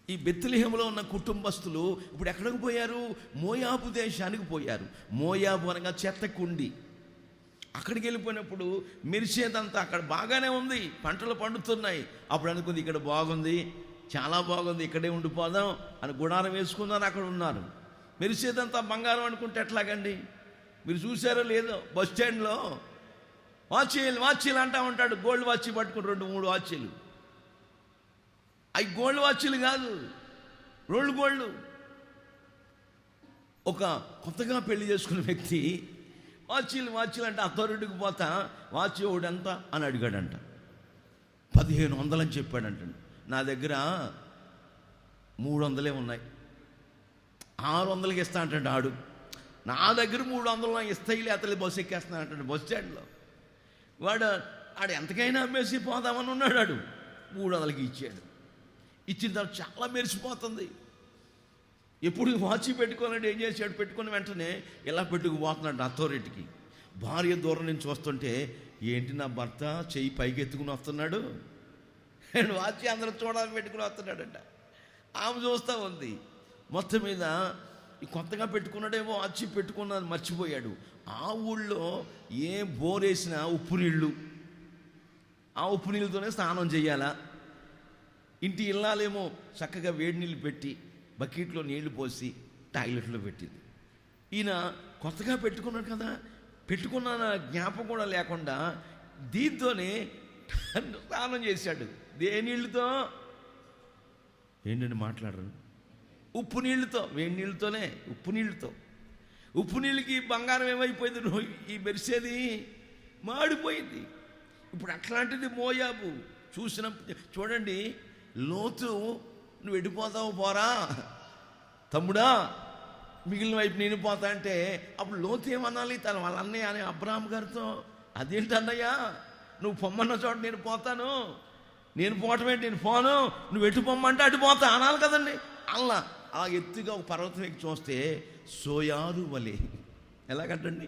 ఈ బెత్లెహేములో ఉన్న కుటుంబస్తులు ఇప్పుడు ఎక్కడికి పోయారు? మోయాబు దేశానికి పోయారు. మోయాబు అనగా చెత్త కుండి. అక్కడికి వెళ్ళిపోయినప్పుడు మెరిసేదంతా అక్కడ బాగానే ఉంది, పంటలు పండుతున్నాయి. అప్పుడు అనుకుంది ఇక్కడ బాగుంది, చాలా బాగుంది, ఇక్కడే ఉండిపోదాం అని గుడారం వేసుకున్నారు, అక్కడ ఉన్నారు. మెరిసేదంతా బంగారం అనుకుంటే ఎట్లాగండి? మీరు చూసారో లేదో, బస్ స్టాండ్లో వాచీలు అంటా ఉంటాడు, గోల్డ్ వాచీ పట్టుకుని 2-3 వాచీలు. అవి గోల్డ్ వాచీలు కాదు, రోల్డ్ గోల్డ్. ఒక కొత్తగా పెళ్లి చేసుకున్న వ్యక్తి వాచీలు అంటే అథారిటీకి పోతా వాచ్ ఒకటి ఎంత అని అడిగాడంట. 1500 అని చెప్పాడంట. నా దగ్గర 300 ఉన్నాయి, 600కి ఇస్తా అంటాడు ఆడు. నా దగ్గర 300 ఇస్తాయిలే, అతను బస్సు ఎక్కేస్తున్నా అంటాడు బస్ స్టాండ్లో. ఆడు ఎంతకైనా అమ్మేసి పోదామని ఉన్నాడు. ఆడు 300కి ఇచ్చాడు. ఇచ్చిన తర్వాత చాలా మెరిసిపోతుంది. ఎప్పుడు వాచి పెట్టుకోవాలంటే ఏం చేశాడు, పెట్టుకుని వెంటనే ఇలా పెట్టుకుపోతున్నాడు అథారిటీకి. భార్య దూరం నుంచి వస్తుంటే, ఏంటి నా భర్త చెయ్యి పైకి ఎత్తుకుని వస్తున్నాడు, వాచి అందరూ చూడాలని పెట్టుకుని వస్తున్నాడంట. ఆమె చూస్తూ ఉంది. మొత్తం మీద ఈ కొత్తగా పెట్టుకున్నాడేమో వాచి పెట్టుకున్నది మర్చిపోయాడు. ఆ ఊళ్ళో ఏ బోరేసినా ఉప్పు నీళ్ళు, ఆ ఉప్పు నీళ్ళతోనే స్నానం చేయాలా. ఇంటి ఇల్లాలేమో చక్కగా వేడి నీళ్ళు పెట్టి బకెట్లో నీళ్లు పోసి టాయిలెట్లో పెట్టింది. ఈయన కొత్తగా పెట్టుకున్నాడు కదా, పెట్టుకున్న జ్ఞాపకం కూడా లేకుండా దీంతోనే స్నానం చేశాడు. ఏ నీళ్ళతో? ఏంటంటే మాట్లాడరు. ఉప్పు నీళ్ళతో, వేడి నీళ్ళతోనే, ఉప్పు నీళ్ళతో. ఉప్పు నీళ్ళకి బంగారం ఏమైపోయింది, ఈ మెరిసేది మాడిపోయింది. ఇప్పుడు అట్లాంటిది మోయాబు. చూడండి, లోతు నువ్వు వెళ్ళిపోతావు పోరా తమ్ముడా, మిగిలిన వైపు నేను పోతా అంటే అప్పుడు లోతు ఏమనాలి వాళ్ళ అన్నయ్య అనే అబ్రాహం గారితో? అదేంటి అన్నయ్య, నువ్వు పొమ్మన్న చోట నేను పోతాను, నేను పోవటమేంటి, నేను పోను, నువ్వు ఎటు పొమ్మంటే అటు పోతా అనాలి కదండి. అలా ఆ ఎత్తుగా ఒక పర్వతం ఎక్కి చూస్తే సోయారు వలె. ఎలాగంటండి,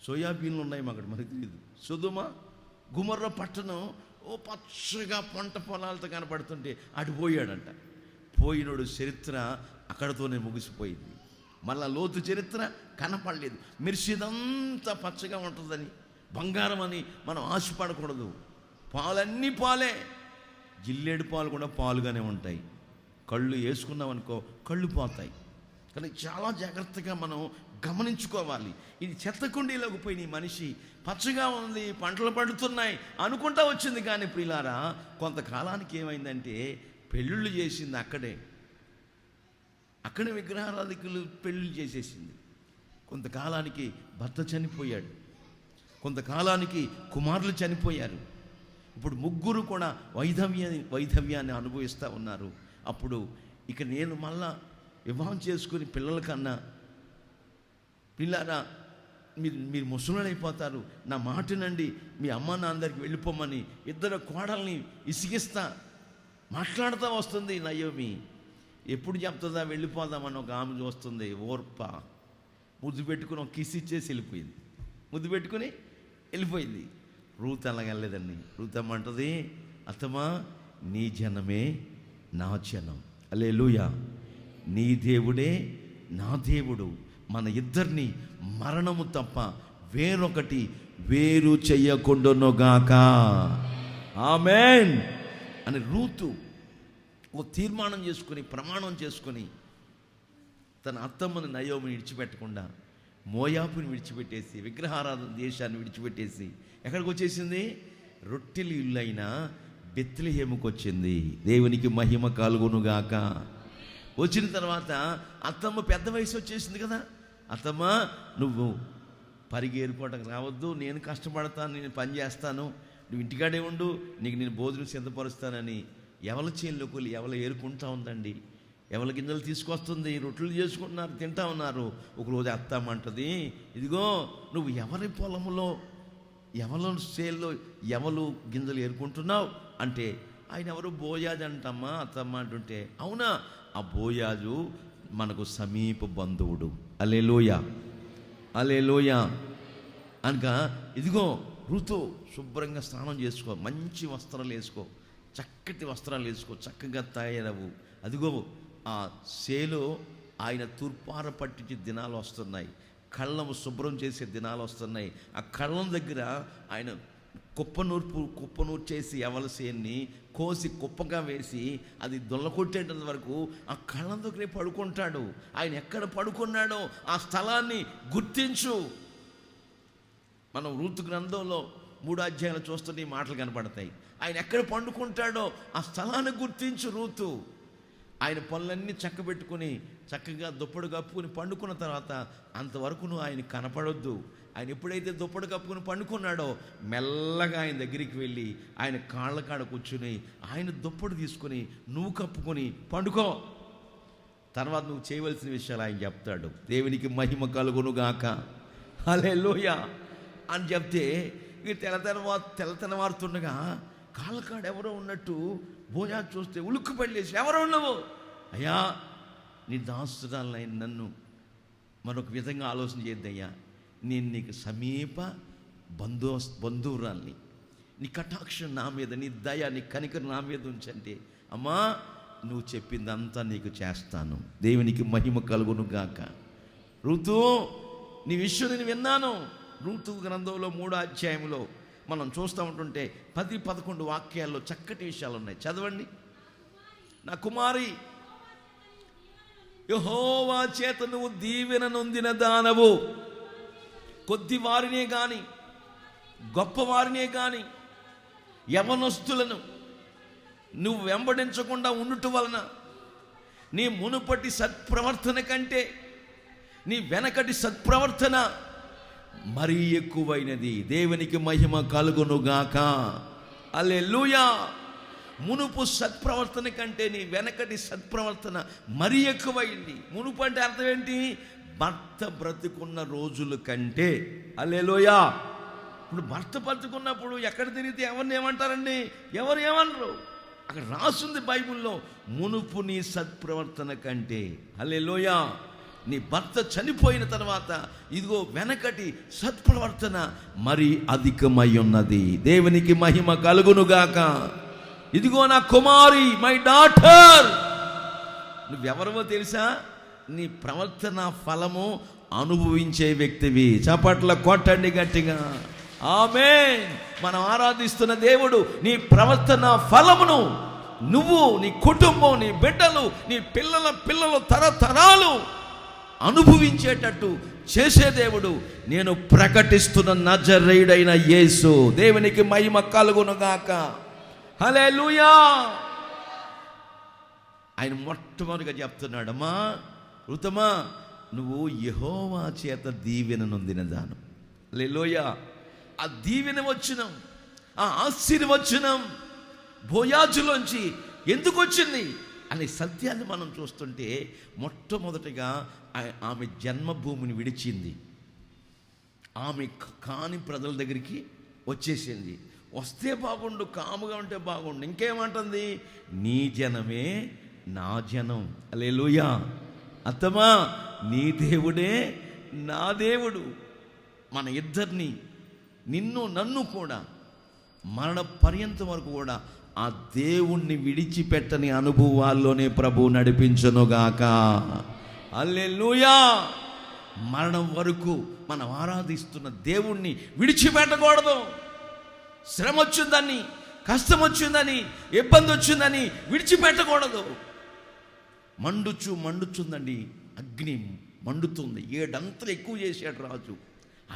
సోయాబీన్లు ఉన్నాయి మాకు, మనకు తెలియదు. సుధుమ గుమర్ర పట్టణం ఓ పచ్చగా పంట పొలాలతో కనపడుతుంటే అటు పోయాడంట. పోయినోడు చరిత్ర అక్కడతోనే ముగిసిపోయింది. మళ్ళా లోతు చరిత్ర కనపడలేదు. మెరిసిదంతా పచ్చగా ఉంటుందని, బంగారం అని మనం ఆశపడకూడదు. పాలన్నీ పాలే, జిల్లేడు పాలు కూడా పాలుగానే ఉంటాయి. కళ్ళు వేసుకున్నాం అనుకో కళ్ళు పోతాయి. కానీ చాలా జాగ్రత్తగా మనం గమనించుకోవాలి. ఇది చెత్త కుండీలోకి పోయిన ఈ మనిషి పచ్చగా ఉంది, పంటలు పడుతున్నాయి అనుకుంటా వచ్చింది. కానీ ప్రియులారా, కొంతకాలానికి ఏమైందంటే పెళ్ళిళ్ళు చేసింది అక్కడే విగ్రహారాధికులు పెళ్ళిళ్ళు చేసేసింది. కొంతకాలానికి భర్త చనిపోయాడు, కొంతకాలానికి కుమారులు చనిపోయారు. ఇప్పుడు ముగ్గురు కూడా వైధవ్యాన్ని అనుభవిస్తూ ఉన్నారు. అప్పుడు ఇక నేను మళ్ళా వివాహం చేసుకుని పిల్లల కన్నా, పిల్లారా మీరు ముసలుడైపోతారు, నా మాటనండి, మీ అమ్మ నాన్నకి వెళ్ళిపోమని ఇద్దరు కోడల్ని ఇసిగిస్తా మాట్లాడుతూ వస్తుంది నయోమి. ఎప్పుడు చెప్తుందా వెళ్ళిపోదామని ఒక ఆమె చూస్తుంది. ఓర్ప ముద్దు పెట్టుకుని ఒక కిస్ ఇచ్చేసి వెళ్ళిపోయింది. ముద్దు పెట్టుకుని వెళ్ళిపోయింది. రూత్ అలాగ వెళ్ళలేదండి. రూత్ అమ్మంటది, అత్తమా నీ జనమే నా జనం, హల్లెలూయా, నీ దేవుడే నా దేవుడు, మన ఇద్దరిని మరణము తప్ప వేరొకటి వేరు చెయ్యకుండానుగాక, ఆమేన్ అని రూతు ఓ తీర్మానం చేసుకుని, ప్రమాణం చేసుకుని తన అత్తమ్మని నయోమిని విడిచిపెట్టకుండా మోయాబుని విడిచిపెట్టేసి, విగ్రహారాధన దేశాన్ని విడిచిపెట్టేసి ఎక్కడికి వచ్చేసింది? రొట్టెల ఇల్లైన బెత్లెహేముకు వచ్చింది. దేవునికి మహిమ కలుగునుగాక. వచ్చిన తర్వాత అత్తమ్మ పెద్ద వయసు వచ్చేసింది కదా. అత్తమ్మ నువ్వు పరిగేరుకోవడానికి రావద్దు, నేను కష్టపడతాను, నేను పని చేస్తాను, నువ్వు ఇంటికాడే ఉండు, నీకు నేను భోజనం సిద్ధపరుస్తానని ఎవల చేనులోకి ఎవల ఏరుకుంటా ఉందండి. ఎవల గింజలు తీసుకొస్తుంది, రొట్టెలు చేసుకుంటున్నారు, తింటా ఉన్నారు. ఒకరోజు అత్తమ్మ అంటది, ఇదిగో నువ్వు ఎవరి పొలంలో ఎవల చేల్లో ఎవలు గింజలు ఏరుకుంటున్నావు అంటే, ఆయన ఎవరు? బోయాజు అంటమ్మా అత్తమ్మ అంటుంటే, అవునా, ఆ బోయాజు మనకు సమీప బంధువుడు. హల్లెలూయా, హల్లెలూయా. అనగా ఇదిగో ఋతు శుభ్రంగా స్నానం చేసుకో, మంచి వస్త్రాలు వేసుకో, చక్కటి వస్త్రాలు వేసుకో, చక్కగా తయారవు. అదిగో ఆ సేలో ఆయన తూర్పార పట్టించే దినాలు వస్తున్నాయి, కళ్ళము శుభ్రం చేసే దినాలు వస్తున్నాయి. ఆ కళ్ళం దగ్గర ఆయన కుప్పనూరు చేసి ఎవలసేన్ని కోసి కుప్పగా వేసి అది దొల్లకొట్టేటంత వరకు ఆ కళ్ళం దగ్గరే పడుకుంటాడు. ఆయన ఎక్కడ పడుకున్నాడో ఆ స్థలాన్ని గుర్తించు. మనం రూతు గ్రంథంలో 3 అధ్యాయాలు చూస్తుంటే ఈ మాటలు కనపడతాయి. ఆయన ఎక్కడ పండుకుంటాడో ఆ స్థలాన్ని గుర్తించు రూతు. ఆయన పనులన్నీ చక్కబెట్టుకుని చక్కగా దుప్పటి కప్పుకుని పండుకున్న తర్వాత అంతవరకు నువ్వు ఆయన కనపడొద్దు. ఆయన ఎప్పుడైతే దుప్పటి కప్పుకుని పండుకున్నాడో మెల్లగా ఆయన దగ్గరికి వెళ్ళి ఆయన కాళ్ళ కాడ కూర్చుని ఆయన దుప్పటి తీసుకుని నువ్వు కప్పుకొని పండుకో. తర్వాత నువ్వు చేయవలసిన విషయాలు ఆయన చెప్తాడు. దేవునికి మహిమ కలుగునుగాక, హల్లెలూయా అని చెప్తే ఇక తెల్లతెనవారుతుండగా కాళ్ళ కాడ ఎవరో ఉన్నట్టు భోజనం చూస్తే ఉలుక్కు పడలేసి, ఎవరో ఉన్నావు? అయ్యా, నీ దాసురాలైన నన్ను మరొక విధంగా ఆలోచన చేద్దయ్యా, నేను నీకు సమీప బంధువురాల్ని, నీ కటాక్షం నా మీద, నీ దయ, నీ కనికరం నా మీద ఉంచంటే, అమ్మా నువ్వు చెప్పిందంతా నీకు చేస్తాను. దేవునికి మహిమ కలుగును గాక. ఋతు, నీ విషయం నేను విన్నాను. ఋతు గ్రంథంలో 3వ అధ్యాయంలో మనం చూస్తూ ఉంటుంటే 10-11 వాక్యాల్లో చక్కటి విషయాలు ఉన్నాయి. చదవండి. నా కుమారి, యెహోవా చేత నువ్వు దీవెన నొందిన దానవు. కొద్ది వారినే గాని గొప్పవారినే గాని యవనస్తులను నువ్వు వెంబడించకుండా ఉండుట వలన నీ మునుపటి సత్ప్రవర్తన కంటే నీ వెనకటి సత్ప్రవర్తన మరీ ఎక్కువైనది. దేవునికి మహిమ కలుగునుగాక, హల్లెలూయా. మునుపు సత్ప్రవర్తన కంటే నీ వెనకటి సత్ప్రవర్తన మరీ ఎక్కువైంది. మునుపు అంటే అర్థం ఏంటి? భర్త బ్రతుకున్న రోజుల కంటే. హల్లెలూయా. ఇప్పుడు భర్త బ్రతుకున్నప్పుడు ఎక్కడ తిరిగితే ఎవరిని ఏమంటారండి? ఎవరు ఏమనరు. అక్కడ రాసుంది బైబిల్లో, మునుపు నీ సత్ప్రవర్తన కంటే. హల్లెలూయా. నీ భర్త చనిపోయిన తర్వాత ఇదిగో వెనకటి సత్ప్రవర్తన మరి అధికమై ఉన్నది. దేవునికి మహిమ కలుగునుగాక. ఇదిగో నా కుమారి, మై డాటర్, నువ్వెవరవో తెలుసా? నీ ప్రవర్తన ఫలము అనుభవించే వ్యక్తివి. చప్పట్ల కొట్టండి గట్టిగా, ఆమేన్. మనం ఆరాధిస్తున్న దేవుడు నీ ప్రవర్తన ఫలమును నువ్వు, నీ కుటుంబం, నీ బిడ్డలు, నీ పిల్లల తరతరాలు అనుభవించేటట్టు చేసే దేవుడు. నేను ప్రకటిస్తున్న నజరేయుడైన యేసు. దేవునికి మహిమ కలుగునుగాక, హల్లెలూయా. ఆయన మొట్టమొదటిగా చెప్తున్నాడు, అమ్మా ఋతమా, నువ్వు యెహోవా చేత దీవెన నొందిన దాను. హల్లెలూయా. ఆ దీవెన వచ్చినం, ఆ ఆశీర్వచనం బోయాజులోంచి ఎందుకు వచ్చింది అనే సత్యాన్ని మనం చూస్తుంటే, మొట్టమొదటిగా ఆమె జన్మభూమిని విడిచింది. ఆమె కాని ప్రజల దగ్గరికి వచ్చేసింది. వస్తే బాగుండు, కాముగా ఉంటే బాగుండు. ఇంకేమంటుంది? నీ జనమే నా జనం. హల్లెలూయా. అత్తమా, నీ దేవుడే నా దేవుడు. మన ఇద్దరిని, నిన్ను నన్ను కూడా మరణ పర్యంతం వరకు కూడా ఆ దేవుణ్ణి విడిచిపెట్టని అనుభవాల్లోనే ప్రభు నడిపించునుగాక, హల్లెలూయా. మరణం వరకు మనం ఆరాధిస్తున్న దేవుణ్ణి విడిచిపెట్టకూడదు. శ్రమ వచ్చిందని, కష్టం వచ్చిందని, ఇబ్బంది వచ్చిందని విడిచిపెట్టకూడదు. మండుచుందండి, అగ్ని మండుతుంది. 7 అంతలు ఎక్కువ చేశాడు రాజు.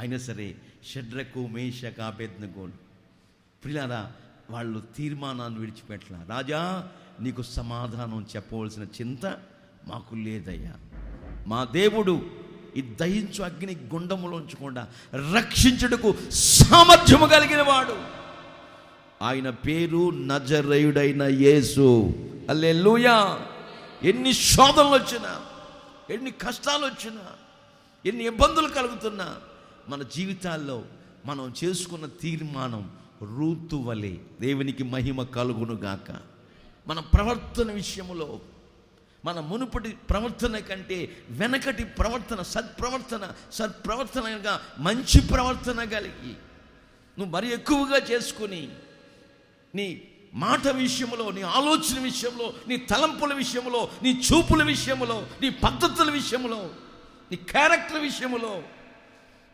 అయినా సరే షడ్రకు, మేషకు, అబేద్నెగోలు ప్రియులారా, వాళ్ళు తీర్మానాన్ని విడిచిపెట్టల. రాజా, నీకు సమాధానం చెప్పవలసిన చింత మాకు లేదయ్యా. మా దేవుడు ఈ దహించు అగ్ని గుండములోంచకుండా రక్షించుటకు సామర్థ్యము కలిగిన వాడు. ఆయన పేరు నజరేయుడైన యేసు. హల్లెలూయా. ఎన్ని శోధనలు వచ్చినా, ఎన్ని కష్టాలు వచ్చినా, ఎన్ని ఇబ్బందులు కలుగుతున్నా, మన జీవితాల్లో మనం చేసుకున్న తీర్మానం రూతు వలె. దేవునికి మహిమ కలుగునుగాక. మన ప్రవర్తన విషయంలో మన మునుపటి ప్రవర్తన కంటే వెనకటి ప్రవర్తన, సత్ప్రవర్తనగా మంచి ప్రవర్తన కలిగి నువ్వు మరి ఎక్కువగా చేసుకుని, నీ మాట విషయంలో, నీ ఆలోచన విషయంలో, నీ తలంపుల విషయంలో, నీ చూపుల విషయంలో, నీ పద్ధతుల విషయంలో, నీ క్యారెక్టర్ విషయంలో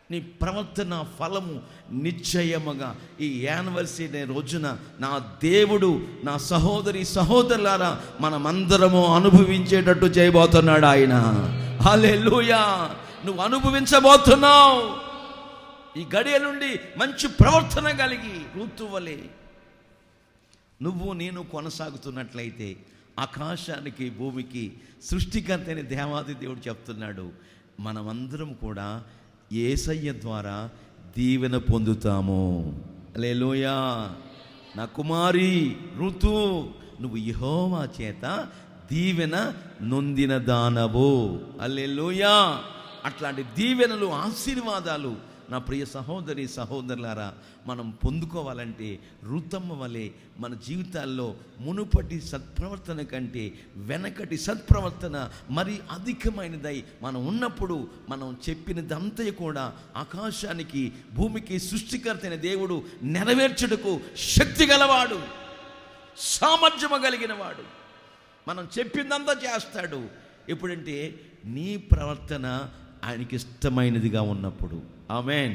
నీ ప్రవర్తన ఫలము నిశ్చయముగా ఈ యానివర్సరీ రోజున నా దేవుడు, నా సహోదరి సహోదరులారా, మనమందరము అనుభవించేటట్టు చేయబోతున్నాడు ఆయన. హల్లెలూయా. నువ్వు అనుభవించబోతున్నావు. ఈ గడియ నుండి మంచి ప్రవర్తన కలిగి రూతు వలె నువ్వు నేను కొనసాగుతున్నట్లయితే ఆకాశానికి భూమికి సృష్టికర్త అయిన దేవాది దేవుడు చెప్తున్నాడు, మనమందరం కూడా యేసయ్య ద్వారా దీవెన పొందుతాము. హల్లెలూయా. నా కుమారి ఋతు, నువ్వు యెహోవా చేత దీవెన నొందిన దానవు. హల్లెలూయా. అట్లాంటి దీవెనలు, ఆశీర్వాదాలు నా ప్రియ సహోదరి సహోదరులారా మనం పొందుకోవాలంటే ఋతమ్మ వలె మన జీవితాల్లో మునుపటి సత్ప్రవర్తన కంటే వెనకటి సత్ప్రవర్తన మరి అధికమైనదై మనం ఉన్నప్పుడు మనం చెప్పినదంతా కూడా ఆకాశానికి భూమికి సృష్టికర్త అయిన దేవుడు నెరవేర్చుటకు శక్తి గలవాడు, సామర్థ్యము కలిగిన వాడు. మనం చెప్పిందంతా చేస్తాడు. ఎప్పుడంటే నీ ప్రవర్తన ఆయనకి ఇష్టమైనదిగా ఉన్నప్పుడు. ఆమేన్.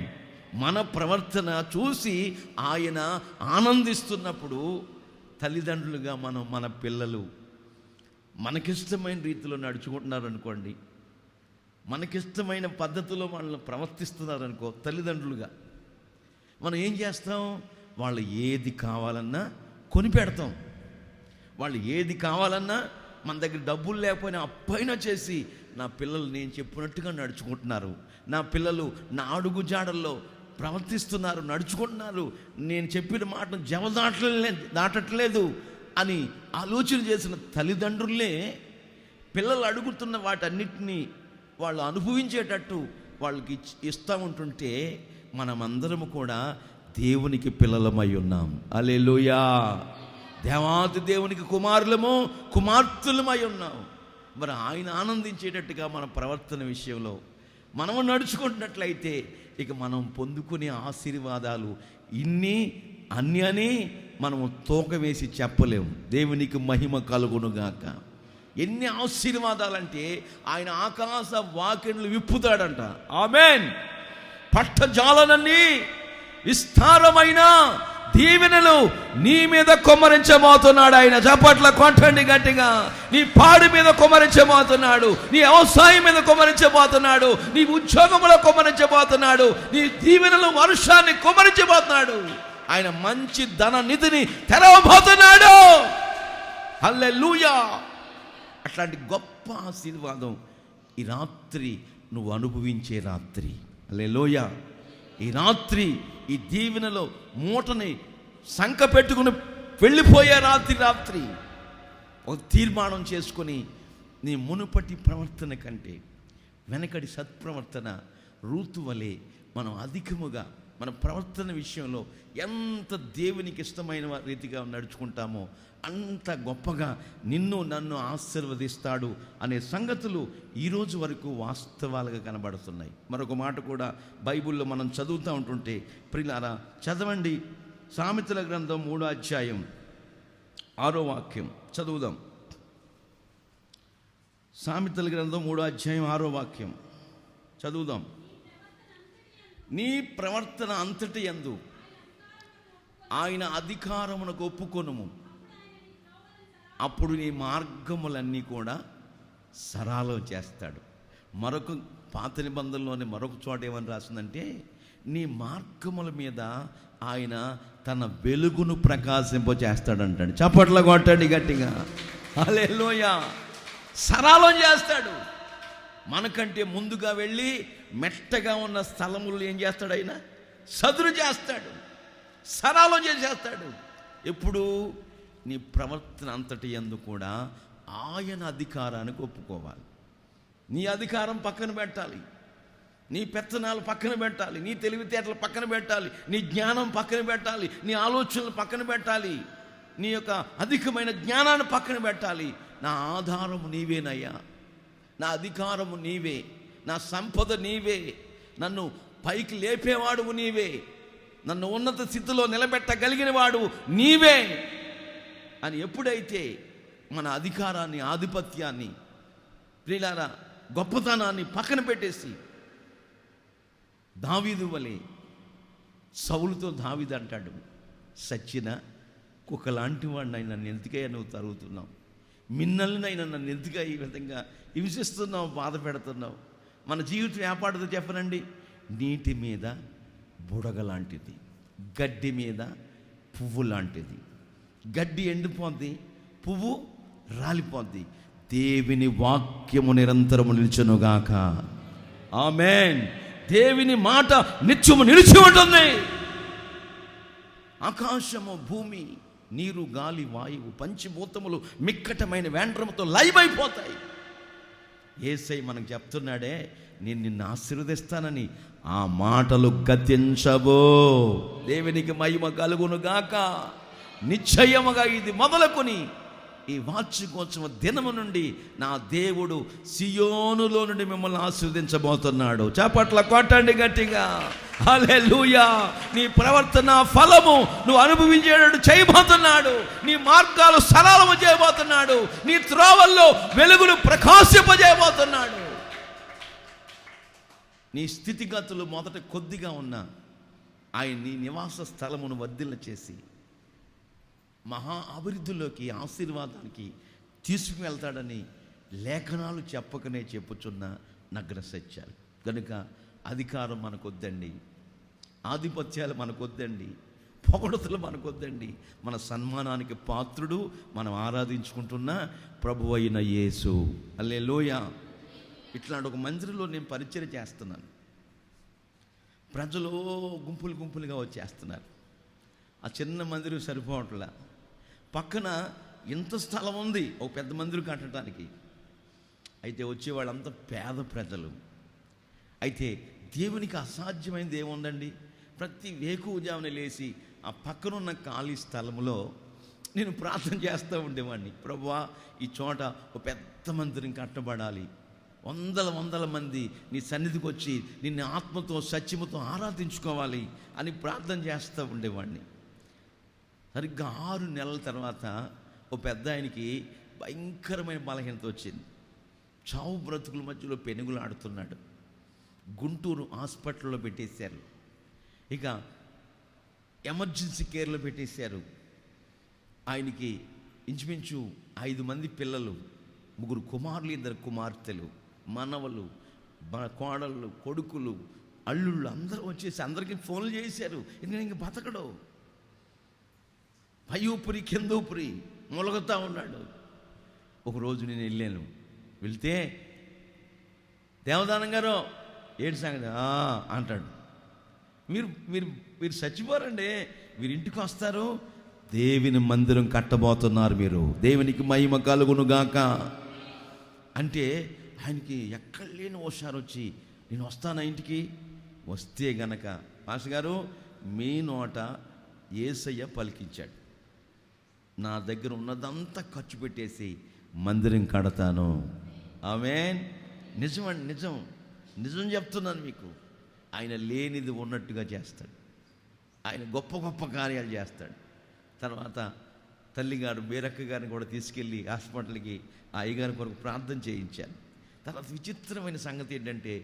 మన ప్రవర్తన చూసి ఆయన ఆనందిస్తున్నప్పుడు తల్లిదండ్రులుగా మన పిల్లలు మనకిష్టమైన రీతిలో నడుచుకుంటున్నారు అనుకోండి, మనకిష్టమైన పద్ధతిలో వాళ్ళని ప్రవర్తిస్తున్నారు అనుకో, తల్లిదండ్రులుగా మనం ఏం చేస్తాం? వాళ్ళు ఏది కావాలన్నా కొనిపెడతాం. వాళ్ళు ఏది కావాలన్నా మన దగ్గర డబ్బులు లేకపోయినా అప్పైనా చేసి, నా పిల్లలు నేను చెప్పినట్టుగా నడుచుకుంటున్నారు, నా పిల్లలు నా అడుగు జాడల్లో ప్రవర్తిస్తున్నారు, నడుచుకుంటున్నారు, నేను చెప్పిన మాటను దాటట్లేదు అని ఆలోచన చేసిన తల్లిదండ్రులే పిల్లలు అడుగుతున్న వాటన్నిటినీ వాళ్ళు అనుభవించేటట్టు వాళ్ళకి ఇస్తూ ఉంటుంటే మనమందరము కూడా దేవునికి పిల్లలమై ఉన్నాం. హల్లెలూయా. దేవాది దేవునికి కుమారులము కుమార్తెలమై ఉన్నాం. మరి ఆయన ఆనందించేటట్టుగా మన ప్రవర్తన విషయంలో మనము నడుచుకుంటున్నట్లయితే ఇక మనం పొందుకునే ఆశీర్వాదాలు ఇన్ని అన్ని అని మనము తూక వేసి చెప్పలేము. దేవునికి మహిమ కలుగునుగాక. ఎన్ని ఆశీర్వాదాలంటే ఆయన ఆకాశ వాకిళ్ళు విప్పుతాడంట. ఆమేన్. పట్టజాలనన్నీ విస్తారమైన దీవెనలు నీ మీద కొమ్మరించబోతున్నాడు ఆయన. చప్పట్ల కొట్టండి గట్టిగా. నీ పాడి మీద కొమ్మరించబోతున్నాడు, నీ వ్యవసాయం మీద కొమ్మరించబోతున్నాడు, నీ ఉద్యోగంలో కొమ్మరించబోతున్నాడు, నీ దీవెనలు వర్షాన్ని కొమ్మరించబోతున్నాడు. ఆయన మంచి ధన నిధిని తెరవబోతున్నాడు. హల్లెలూయా. అట్లాంటి గొప్ప ఆశీర్వాదం ఈ రాత్రి నువ్వు అనుభవించే రాత్రి. హల్లెలూయా. ఈ రాత్రి ఈ దీవెనలో మూటని సంక పెట్టుకుని వెళ్ళిపోయే రాత్రి ఒక తీర్మానం చేసుకొని నీ మునుపటి ప్రవర్తన కంటే వెనకడి సత్ప్రవర్తన రూతు వలె మనం అధికముగా మన ప్రవర్తన విషయంలో ఎంత దేవునికి ఇష్టమైన రీతిగా నడుచుకుంటామో అంత గొప్పగా నిన్ను నన్ను ఆశీర్వదిస్తాడు అనే సంగతులు ఈరోజు వరకు వాస్తవాలుగా కనబడుతున్నాయి. మరొక మాట కూడా బైబిల్లో మనం చదువుతూ ఉంటుంటే ప్రియులారా చదవండి. సామెతల గ్రంథం 3వ అధ్యాయం 6వ వాక్యం చదువుదాం. సామెతల గ్రంథం 3వ అధ్యాయం 6వ వాక్యం చదువుదాం. నీ ప్రవర్తన అంతటి యందు ఆయన అధికారమునకు ఒప్పుకొనుము, అప్పుడు నీ మార్గములన్నీ కూడా సరళం చేస్తాడు. మరొక పాత నిబంధనలోని మరొక చోట ఏమని రాసిందంటే, నీ మార్గముల మీద ఆయన తన వెలుగును ప్రకాశింపచేస్తాడంటాడు. చప్పట్ల కొట్టండి గట్టిగా. హల్లెలూయా. సరళం చేస్తాడు. మనకంటే ముందుగా వెళ్ళి మెట్టగా ఉన్న స్థలములు ఏం చేస్తాడు? ఆయన సదురు చేస్తాడు, సరళం చేసేస్తాడు. ఎప్పుడు నీ ప్రవర్తన అంతటి యందు కూడా ఆయన అధికారానికి ఒప్పుకోవాలి. నీ అధికారం పక్కన పెట్టాలి, నీ పెత్తనాలు పక్కన పెట్టాలి, నీ తెలివితేటలు పక్కన పెట్టాలి, నీ జ్ఞానం పక్కన పెట్టాలి, నీ ఆలోచనలు పక్కన పెట్టాలి, నీ యొక్క అధికమైన జ్ఞానాన్ని పక్కన పెట్టాలి. నా ఆధారము నీవేనయ్యా, నా అధికారము నీవే, నా సంపద నీవే, నన్ను పైకి లేపేవాడువు నీవే, నన్ను ఉన్నత స్థితిలో నిలబెట్టగలిగిన వాడు నీవే అని ఎప్పుడైతే మన అధికారాన్ని, ఆధిపత్యాన్ని, ప్రియులారా గొప్పతనాన్ని పక్కన పెట్టేసి దావీదు వలె సౌలుతో దావీదు అంటాడు, సచ్చిన కుక్కలాంటి వాడిని నన్ను ఎందుకయ్యా నువ్వు తరుగుతున్నావు, మిన్నల్నైనా నన్ను ఎందుగా ఈ విధంగా హింసిస్తున్నావు, బాధ పెడుతున్నావు. మన జీవితం ఏపాటిదో చెప్పనండి. నీటి మీద బుడగ లాంటిది, గడ్డి మీద పువ్వు లాంటిది. గడ్డి ఎండిపోద్ది, పువ్వు రాలిపోద్ది. దేవుని వాక్యము నిరంతరము నిలిచెనుగాక. ఆమేన్. దేవుని మాట నిత్యము నిలిచి ఉంటుంది. ఆకాశము, భూమి, నీరు, గాలి, వాయువు, పంచభూతములు మిక్కటమైన వేండ్రముతో లైవైపోతాయి. యేసయ్య మనకు చెప్తున్నాడే, నేను నిన్ను ఆశీర్వదిస్తానని. ఆ మాటలు గతించబో. దేవునికి మహిమ కలుగునుగాక. నిశ్చయముగా ఇది మొదలుకొని ఈ వార్షికోత్సవ దినము నుండి నా దేవుడు సియోనులో నుండి మిమ్మల్ని ఆశీర్వదించబోతున్నాడు. చప్పట్ల కొట్టండి గట్టిగా. హల్లెలూయా. నీ ప్రవర్తన ఫలము నువ్వు అనుభవించేటట్టు చేయబోతున్నాడు. నీ మార్గాలు సరళము చేయబోతున్నాడు. నీ త్రోవల్లో వెలుగులు ప్రకాశింపజేయబోతున్నాడు. నీ స్థితిగతులు మొదట కొద్దిగా ఉన్నా ఆయన నీ నివాస స్థలమును వర్ధిల్ల చేసి మహా అభివృద్ధిలోకి, ఆశీర్వాదానికి తీసుకువెళ్తాడని లేఖనాలు చెప్పకనే చెప్పుచున్న నగ్న సత్యాలు. కనుక అధికారం మనకొద్దండి, ఆధిపత్యాలు మనకొద్దండి, పొగడతలు మనకొద్దండి. మన సన్మానానికి పాత్రుడు మనం ఆరాధించుకుంటున్న ప్రభువు అయిన యేసు. హల్లెలూయా. ఇట్లాంటి ఒక మందిరంలో నేను పరిచయం చేస్తున్నాను. ప్రజలు గుంపులు గుంపులుగా వచ్చేస్తున్నారు. ఆ చిన్న మందిరం సరిపోవట్లా. పక్కన ఇంత స్థలం ఉంది ఒక పెద్ద మందిరం కట్టడానికి. అయితే వచ్చే వాళ్ళంతా పేద ప్రజలు. అయితే దేవునికి అసాధ్యమైనది ఏముందండి? ప్రతి వేకువజామున లేచి ఆ పక్కనున్న ఖాళీ స్థలంలో నేను ప్రార్థన చేస్తూ ఉండేవాడిని. ప్రభువా, ఈ చోట ఒక పెద్ద మందిరం కట్టబడాలి, వందల మంది నీ సన్నిధికి వచ్చి నిన్ను ఆత్మతో సత్యముతో ఆరాధించుకోవాలి అని ప్రార్థన చేస్తూ ఉండేవాడిని. సరిగ్గా 6 నెలల తర్వాత ఓ పెద్ద ఆయనకి భయంకరమైన బలహీనత వచ్చింది. చావు బ్రతుకుల మధ్యలో పెనుగులాడుతున్నాడు. గుంటూరు హాస్పిటల్లో పెట్టేశారు. ఇక ఎమర్జెన్సీ కేర్లో పెట్టేశారు. ఆయనకి ఇంచుమించు 5 మంది పిల్లలు, 3 కుమారులు, 2 కుమార్తెలు, మనవలు, కోడళ్ళు, కొడుకులు, అల్లుళ్ళు అందరూ వచ్చేసి అందరికీ ఫోన్లు చేశారు. ఇంక బతకడు. పై ఊపిరి కింద ఊపిరి మొలగుతూ ఉన్నాడు. ఒకరోజు నేను వెళ్ళాను. వెళ్తే, దేవదానం గారు ఏంటి సంగతి అంటాడు. మీరు మీరు మీరు చచ్చిపోరండి, మీరు ఇంటికి వస్తారు, దేవుని మందిరం కట్టబోతున్నారు మీరు, దేవునికి మహిమ కలుగునుగాక అంటే ఆయనకి ఎక్కడ లేని ఓషారు వచ్చి, నేను వస్తానా ఇంటికి? వస్తే గనక పాస్టర్ గారు మీ నోట యేసయ్య పలికించాడు, నా దగ్గర ఉన్నదంతా ఖర్చు పెట్టేసి మందిరం కడతాను. ఆమేన్. నిజమండి, నిజం చెప్తున్నాను మీకు. ఆయన లేనిది ఉన్నట్టుగా చేస్తాడు. ఆయన గొప్ప గొప్ప కార్యాలు చేస్తాడు. తర్వాత తల్లిగారు బేరక్క గారిని కూడా తీసుకెళ్ళి హాస్పిటల్కి ఆ అయ్యగారి కొరకు ప్రార్థన చేయించాను. తర్వాత విచిత్రమైన సంగతి ఏంటంటే,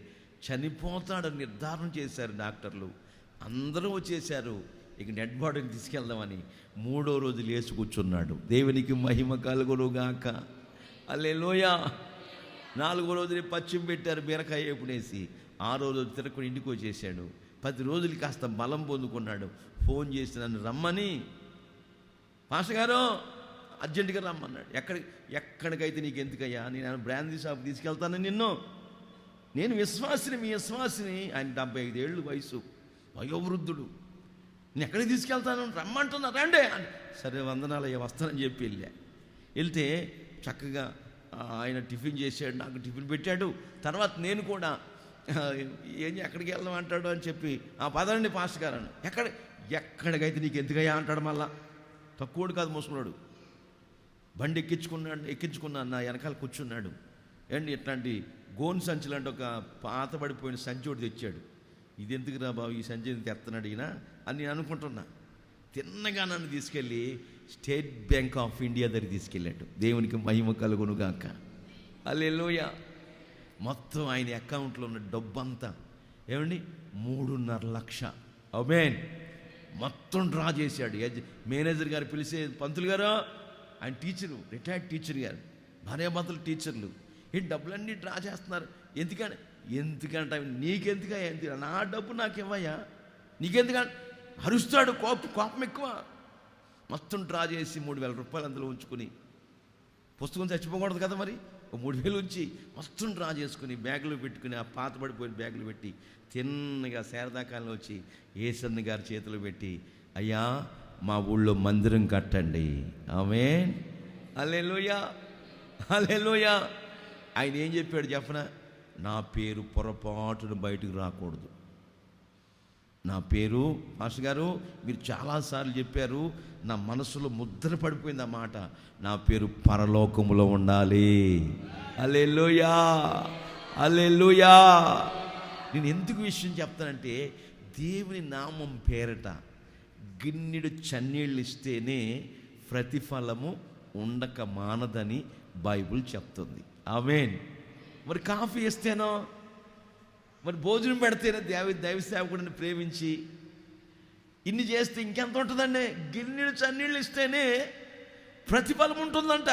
చనిపోతాడని నిర్ధారణ చేశారు డాక్టర్లు. అందరూ వచ్చేసారు. ఇక డెడ్ బాడీని తీసుకెళ్దామని 3వ రోజు లేచి కూర్చున్నాడు. దేవునికి మహిమ కలుగునుగాక. హల్లెలూయా. 4వ రోజుని పచ్చిమి పెట్టారు, బీరకాయ వేపుడేసి. 6వ రోజు తిరగకుండా ఇంటికి వచ్చేసాడు. 10 రోజులు కాస్త బలం పొందుకున్నాడు. ఫోన్ చేసి నన్ను రమ్మని, పాస్టర్ గారు అర్జెంటుగా రమ్మన్నాడు. ఎక్కడికైతే నీకు ఎందుకయ్యా, నేను బ్రాందీ షాప్ తీసుకెళ్తాను నిన్ను, నేను విశ్వాసిని, మీ విశ్వాసిని. ఆయన 75 ఏళ్ళు వయసు, వయోవృద్ధుడు. నేను ఎక్కడికి తీసుకెళ్తాను, రమ్మంటున్నా, రండి. సరే వందనాలయ్య, వస్తానని చెప్పి వెళ్తే చక్కగా ఆయన టిఫిన్ చేశాడు, నాకు టిఫిన్ పెట్టాడు. తర్వాత నేను కూడా ఎక్కడికి వెళ్దాం అంటాడు అని చెప్పి, పదండి పాస్టర్ గారు అని. ఎక్కడికైతే నీకు ఎందుకయ్యా అంటాడు. మళ్ళా తక్కువడు కాదు, ముసలోడు. బండి ఎక్కించుకున్నాను, నా వెనకాల కూర్చున్నాడు. ఏంటి ఇట్లాంటి గోన్ సంచి లాంటి ఒక పాత పడిపోయిన సంచి ఒకటి తెచ్చాడు. ఇది ఎందుకు రా బాబు, ఈ సంచి ఎందుకు ఎత్తనాడు ఈయన అని నేను అనుకుంటున్నా. తిన్నగా నన్ను తీసుకెళ్ళి స్టేట్ బ్యాంక్ ఆఫ్ ఇండియా దగ్గర తీసుకెళ్ళాడు. దేవునికి మహిమ కలుగునుగాక. హల్లెలూయా. మొత్తం ఆయన అకౌంట్లో ఉన్న డబ్బంతా ఏమండి 3.5 లక్షలు. ఆమేన్. మొత్తం డ్రా చేశాడు. మేనేజర్ గారు పిలిచే, పంతులు గారు, ఆయన టీచరు, రిటైర్డ్ టీచర్ గారు, భార్యాభర్తలు టీచర్లు, ఈ డబ్బులన్నీ డ్రా చేస్తున్నారు. ఎందుకంటే నీకెందుక, నా డబ్బు నాకు ఇవ్వయ్యా, నీకెందుకంటే అరుస్తాడు. కోపం ఎక్కువ. మొత్తం డ్రా చేసి 3,000 రూపాయలు అందులో ఉంచుకుని పుస్తకం చచ్చిపోకూడదు కదా మరి. 3,000 ఉంచి మొత్తం డ్రా చేసుకుని బ్యాగులో పెట్టుకుని, ఆ పాత పడిపోయిన బ్యాగులు పెట్టి తిన్నగా శారదాకాలంలో వచ్చి ఏసన్న గారి చేతులు పెట్టి, అయ్యా మా ఊళ్ళో మందిరం కట్టండి. ఆమేన్, హల్లెలూయా, హల్లెలూయా. ఆయన ఏం చెప్పాడు చెప్పనా? నా పేరు పొరపాటును బయటకు రాకూడదు. నా పేరు, మాస్టర్ గారు మీరు చాలాసార్లు చెప్పారు, నా మనసులో ముద్ర పడిపోయింది ఆ మాట. నా పేరు పరలోకములో ఉండాలి. హల్లెలూయా, హల్లెలూయా. నేను ఎందుకు విషయం చెప్తానంటే, దేవుని నామం పేరట గిన్నెడు చన్నీళ్ళు ఇస్తేనే ప్రతిఫలము ఉండక మానదని బైబిల్ చెప్తుంది. ఆమేన్. మరి కాఫీ ఇస్తేనో, మరి భోజనం పెడితేనే దైవ సేవకుడిని ప్రేమించి ఇన్ని చేస్తే ఇంకెంత ఉంటుందండి? గిన్నెడు చన్నీళ్ళు ఇస్తేనే ప్రతిఫలం ఉంటుందంట.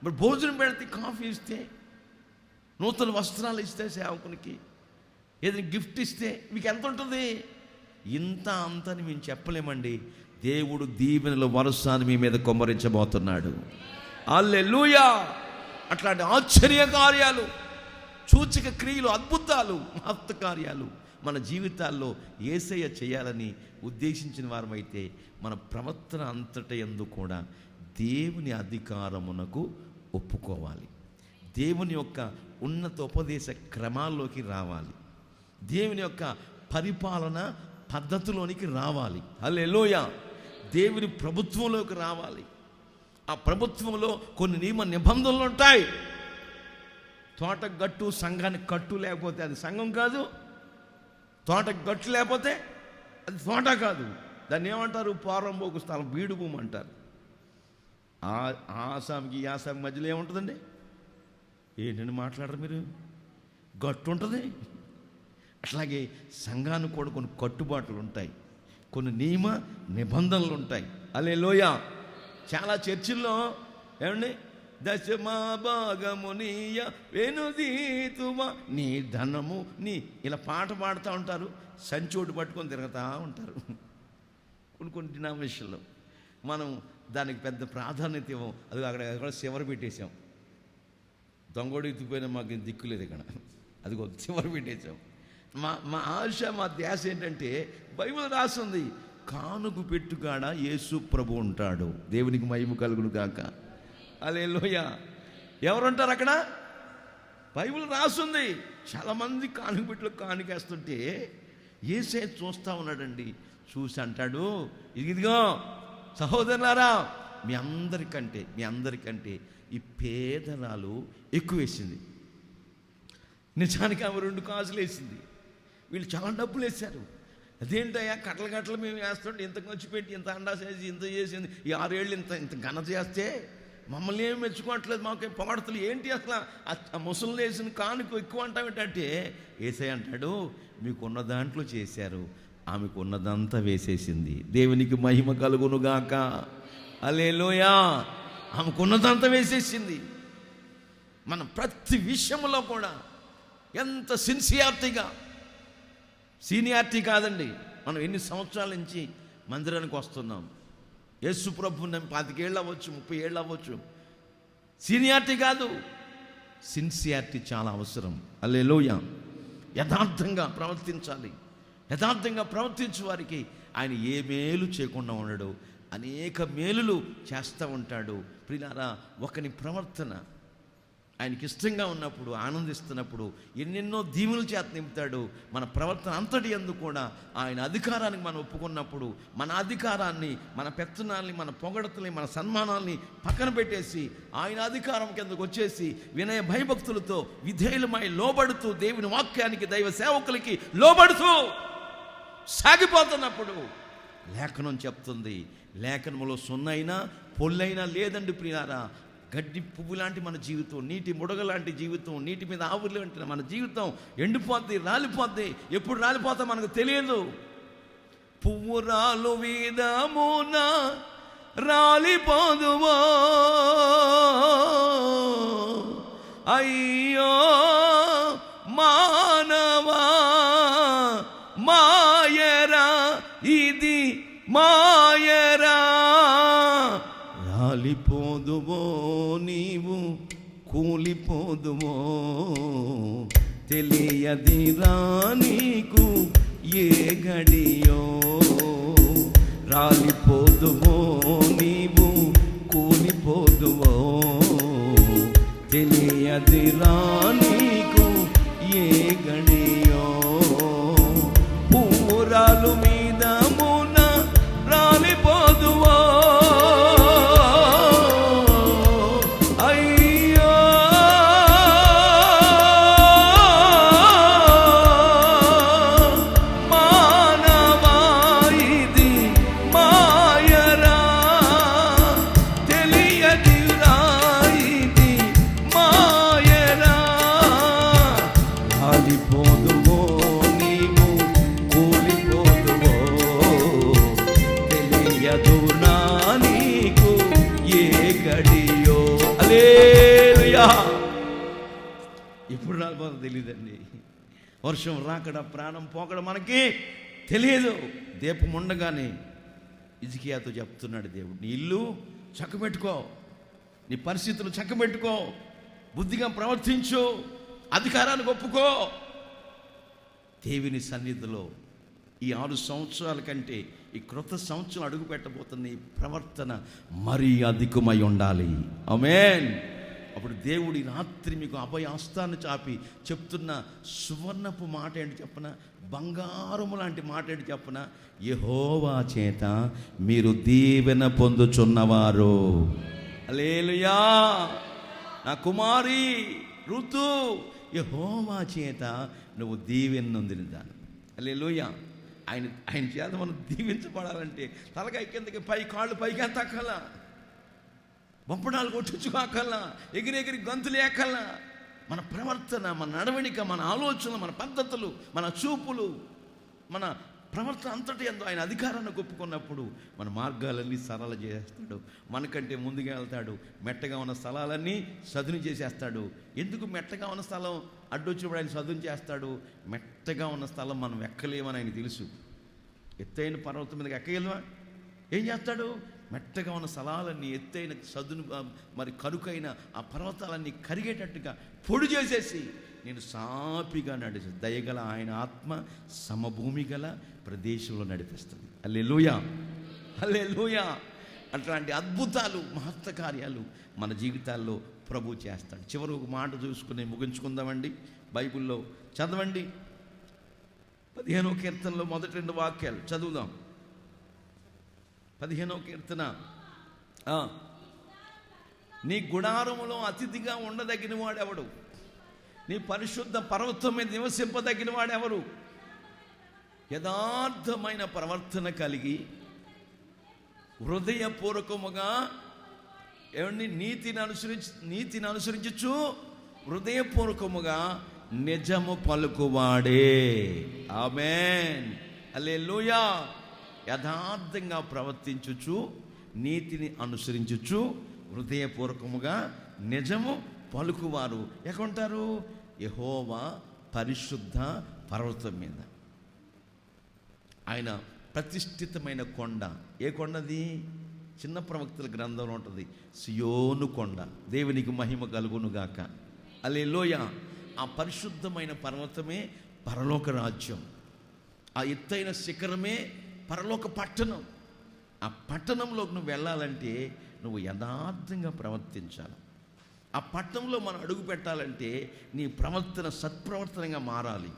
మరి భోజనం పెడితే, కాఫీ ఇస్తే, నూతన వస్త్రాలు ఇస్తే, సేవకునికి ఏదైనా గిఫ్ట్ ఇస్తే మీకు ఎంత ఉంటుంది? ఇంత అంతని మేము చెప్పలేమండి. దేవుడు దీవెనల వరుసాన్ని మీ మీద కుమ్మరించబోతున్నాడు. హల్లెలూయా. అట్లాంటి ఆశ్చర్య కార్యాలు, సూచక క్రియలు, అద్భుతాలు, మహత్త కార్యాలు మన జీవితాల్లో యేసయ్య చేయాలని ఉద్దేశించిన వారమైతే మన ప్రవర్తన అంతటి యందు కూడా దేవుని అధికారమునకు ఒప్పుకోవాలి. దేవుని యొక్క ఉన్నత ఉపదేశ క్రమాల్లోకి రావాలి. దేవుని యొక్క పరిపాలన పద్ధతిలోనికి రావాలి. హల్లెలూయా. దేవుని ప్రభుత్వంలోకి రావాలి. ఆ ప్రభుత్వంలో కొన్ని నియమ నిబంధనలు ఉంటాయి. తోట గట్టు సంఘానికి కట్టు లేకపోతే అది సంఘం కాదు. తోట గట్టు లేకపోతే అది తోట కాదు. దాన్ని ఏమంటారు? పోరంబోకు స్థలం, బీడు భూమి అంటారు. ఆసాంకి ఈ ఆసాం మధ్యలో ఏముంటుందండి? ఏంటండి మాట్లాడరు మీరు? గట్టు ఉంటుంది. అట్లాగే సంఘానికి కూడా కొన్ని కట్టుబాట్లు ఉంటాయి, కొన్ని నియమ నిబంధనలు ఉంటాయి. హల్లెలూయా. చాలా చర్చిల్లో ఏమండి, దశమా భాగమునీయ వెనుదీతుమా నీ ధనము నీ, ఇలా పాట పాడుతూ ఉంటారు. సంచోటు పట్టుకొని తిరుగుతూ ఉంటారు. కొన్ని డినామినేషన్లో మనం దానికి పెద్ద ప్రాధాన్యత ఇవ్వం. అది అక్కడ చివరి పెట్టేశాం. దొంగోడు ఎత్తిపోయినా మాకు దిక్కులేదు ఇక్కడ, అది చివరి పెట్టేశాం. మా ఆశ, మా ధ్యాస ఏంటంటే, బైబిల్ రాస్తుంది, కానుక పెట్టుకాడ యేసు ప్రభు ఉంటాడు. దేవునికి మహిమ కలుగును గాక. హల్లెలూయా. ఎవరుంటారు అక్కడ? బైబిల్ రాస్తుంది. చాలామంది కానుక పెట్టులో కానుకేస్తుంటే యేసే చూస్తూ ఉన్నాడండి. చూసి అంటాడు, ఇదిగో సహోదరులారా, మీ అందరికంటే ఈ పేదరాలు ఎక్కువ వేసింది. నిజానికి ఆమె 2 కాసులు వేసింది. వీళ్ళు చాలా డబ్బులు వేశారు. అదేంటయ్యా, కట్టలు మేము వేస్తుంటే ఇంత ఖర్చు పెట్టి, ఇంత అండా చేసి, ఇంత చేసింది, ఈ 6 ఏళ్ళు ఇంత ఘనత చేస్తే మమ్మల్ని ఏమి మెచ్చుకోవట్లేదు, మాకేం పొగడతలు ఏంటి అసలు? ఆ ముసలు వేసిన కానుక ఎక్కువ అంటాం ఏంటంటే, యేసయ్య అంటాడు, మీకున్న దాంట్లో చేశారు, ఆమెకు ఉన్నదంతా వేసేసింది. దేవునికి మహిమ కలుగునుగాక. హల్లెలూయా. ఆమెకున్నదంతా వేసేసింది. మనం ప్రతి విషయంలో కూడా ఎంత సిన్సియారిటీగా, సీనియారిటీ కాదండి, మనం ఎన్ని సంవత్సరాల నుంచి మందిరానికి వస్తున్నాం. యేసు ప్రభు 25 ఏళ్ళు అవ్వచ్చు, 30 ఏళ్ళు అవ్వచ్చు. సీనియారిటీ కాదు, సిన్సియారిటీ చాలా అవసరం. హల్లెలూయా. యథార్థంగా ప్రవర్తించాలి. యథార్థంగా ప్రవర్తించే వారికి ఆయన ఏ మేలు చేయకుండా ఉండడు, అనేక మేలులు చేస్తూ ఉంటాడు. ప్రియులారా, ఒకని ప్రవర్తన ఆయనకి ఇష్టంగా ఉన్నప్పుడు, ఆనందిస్తున్నప్పుడు ఎన్నెన్నో దీవుల చేత నింపుతాడు. మన ప్రవర్తన అంతటి యందు కూడా ఆయన అధికారానికి మనం ఒప్పుకున్నప్పుడు, మన అధికారాన్ని, మన పెత్తనాల్ని, మన పొగడతల్ని, మన సన్మానాల్ని పక్కన పెట్టేసి ఆయన అధికారం కిందకు వచ్చేసి వినయ భయభక్తులతో విధేయులమై లోబడుతూ, దేవుని వాక్యానికి, దైవ సేవకులకి లోబడుతూ సాగిపోతున్నప్పుడు లేఖనం చెప్తుంది, లేఖనములో సున్నైనా పొల్లైనా లేదండి ప్రియారా. గడ్డి పువ్వు లాంటి మన జీవితం, నీటి ముడగ లాంటి జీవితం, నీటి మీద ఆవులు లాంటి మన జీవితం ఎండిపోద్ది, రాలిపోద్ది. ఎప్పుడు రాలిపోతా మనకు తెలియదు. పువ్వు రాలు వీదమున రాలిపోదువో, అయ్యో మానవా మాయరా ఇది మాయరా, రాలిపోదువో నీవు, కూలిపోదువో, తెలియదిరా నీకు ఏ గడియో. రాలిపోదువో నీవు, కూలిపోదువో, తెలియదిరా నీకు ఏ గడియో. పువ్వురాలు మీద మున రాలిపోదువో, అయ్యో మానవా ఇది మాయరా, తెలియదిరా ఇది మాయరా. రాలిపోదువో నీవు, కూలిపోదువో, తెలియదునా నీకు ఏ గడియో. హల్లెలూయా. ఎప్పుడు రాలిపోతుందో తెలియదండి. వర్షం రాకడ, ప్రాణం పోకడ మనకి తెలియదు. దీపం ఉండగానే హిజ్కియాతో చెప్తున్నాడు దేవుడు, నీ ఇల్లు చక్కబెట్టుకో, నీ పరిస్థితులు చక్కబెట్టుకో, బుద్ధిగా ప్రవర్తించు, అధికారాన్ని ఒప్పుకో. దేవుని సన్నిధిలో ఈ 6 సంవత్సరాల కంటే ఈ క్రొత్త సంవత్సరం అడుగు పెట్టబోతున్న ఈ ప్రవర్తన మరీ అధికమై ఉండాలి. ఆమేన్. అప్పుడు దేవుడి రాత్రి మీకు అభయాస్తాన్ని చాపి చెప్తున్న సువర్ణపు మాట ఏంటి చెప్పన, బంగారము లాంటి మాట ఏంటి చెప్పన, యెహోవా చేత మీరు దీవెన పొందుచున్నవారు. హల్లెలూయా. నా కుమారి ఋతు, యెహోవా చేత నువ్వు దీవెన నొందిన దాన్ని. హల్లెలూయా. ఆయన చేత మనం దీవించబడాలంటే తలకాయ కిందకి పై, కాళ్ళు పైకి ఎంత అక్కల్లా, బొంపడాలు కొట్టించుకోకల్లా, ఎగిరెగిరి గంతులు ఏకల్లా. మన ప్రవర్తన, మన నడవడిక, మన ఆలోచనలు, మన పద్ధతులు, మన చూపులు, మన ప్రవర్తన అంతటి ఎంతో ఆయన అధికారాన్ని ఒప్పుకున్నప్పుడు మన మార్గాలన్నీ సరళ చేస్తాడు. మనకంటే ముందుగా వెళ్తాడు. మెట్టగా ఉన్న స్థలాలన్నీ సదును చేసేస్తాడు. ఎందుకు మెట్టగా ఉన్న స్థలం అడ్డొచ్చినప్పుడు ఆయన సదును చేస్తాడు? మెట్టగా ఉన్న స్థలం మనం ఎక్కలేమని ఆయన తెలుసు. ఎత్తైన పర్వతం మీదకి ఎక్కగలవా? ఏం చేస్తాడు? మెట్టగా ఉన్న స్థలాలన్నీ ఎత్తైన సదును, మరి కరుకైన ఆ పర్వతాలన్నీ కరిగేటట్టుగా పొడి చేసేసి నేను సాపిగా నడిచి దయగల ఆయన ఆత్మ సమభూమి గల ప్రదేశంలో నడిపిస్తుంది. హల్లెలూయా, హల్లెలూయా. అట్లాంటి అద్భుతాలు, మహత్త కార్యాలు మన జీవితాల్లో ప్రభు చేస్తాడు. చివరి ఒక మాట చూసుకుని ముగించుకుందామండి. బైబిల్లో చదవండి, 15వ కీర్తనలో మొదటి 2 వాక్యాలు చదువుదాం. 15వ కీర్తన, నీ గుడారములో అతిథిగా ఉండదగిన వాడెవడు? నీ పరిశుద్ధ పర్వతం మీద నివసింపదగిన వాడెవరు? యథార్థమైన ప్రవర్తన కలిగి హృదయపూర్వకముగా ఏమండి నీతిని అనుసరించు హృదయపూర్వకముగా నిజము పలుకువాడే. ఆమేన్, హల్లెలూయా. యథార్థంగా ప్రవర్తించుచు, నీతిని అనుసరించుచు, హృదయపూర్వకముగా నిజము పలుకువారు ఎక్కడుంటారు? యెహోవా పరిశుద్ధ పర్వతం మీద. ఆయన ప్రతిష్ఠితమైన కొండ. ఏ కొండది? చిన్న ప్రవక్తల గ్రంథంలో ఉంటుంది, సియోను కొండ. దేవునికి మహిమ కలుగునుగాక. హల్లెలూయా. ఆ పరిశుద్ధమైన పర్వతమే పరలోక రాజ్యం. ఆ ఎత్తైన శిఖరమే పరలోక పట్టణం. ఆ పట్టణంలోకి నువ్వు వెళ్ళాలంటే నువ్వు యథార్థంగా ప్రవర్తించాలి. ఆ పట్టణంలో మనం అడుగు పెట్టాలంటే నీ ప్రవర్తన సత్ప్రవర్తనగా మారాలి.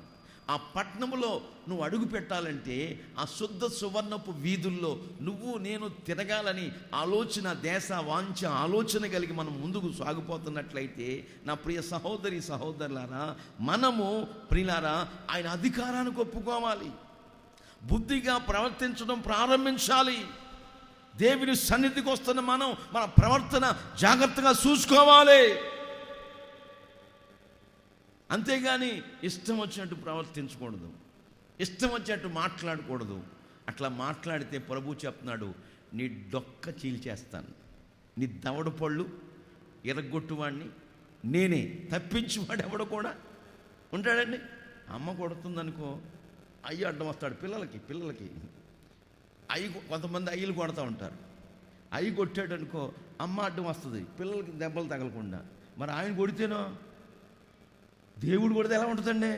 ఆ పట్టణంలో నువ్వు అడుగు పెట్టాలంటే ఆ శుద్ధ సువర్ణపు వీధుల్లో నువ్వు నేను తిరగాలని ఆలోచన, దేశ వాంఛ, ఆలోచన కలిగి మనం ముందుకు సాగిపోతున్నట్లయితే నా ప్రియ సహోదరి సహోదరులారా, మనము ప్రియులారా ఆయన అధికారానికి ఒప్పుకోవాలి. బుద్ధిగా ప్రవర్తించడం ప్రారంభించాలి. దేవుని సన్నిధికి వస్తున్న మనం మన ప్రవర్తన జాగ్రత్తగా చూసుకోవాలి. అంతేగాని ఇష్టం వచ్చినట్టు ప్రవర్తించకూడదు, ఇష్టం వచ్చినట్టు మాట్లాడకూడదు. అట్లా మాట్లాడితే ప్రభు చెప్తున్నాడు, నీ డొక్క చీల్చేస్తాను, నీ దవడ పళ్ళు ఎరగొట్టువాడిని నేనే. తప్పించువాడు ఎవడు కూడా ఉంటాడండి. అమ్మ కొడుతుందనుకో, అయ్యి అడ్డం వస్తాడు. పిల్లలకి కొంతమంది అయ్యలు కొడతా ఉంటారు. అయ్యి కొట్టాడు అనుకో, అమ్మ అడ్డం వస్తుంది, పిల్లలకి దెబ్బలు తగలకుండా. మరి ఆయన కొడితేనో, దేవుడు కొడితే ఎలా ఉంటుందండి?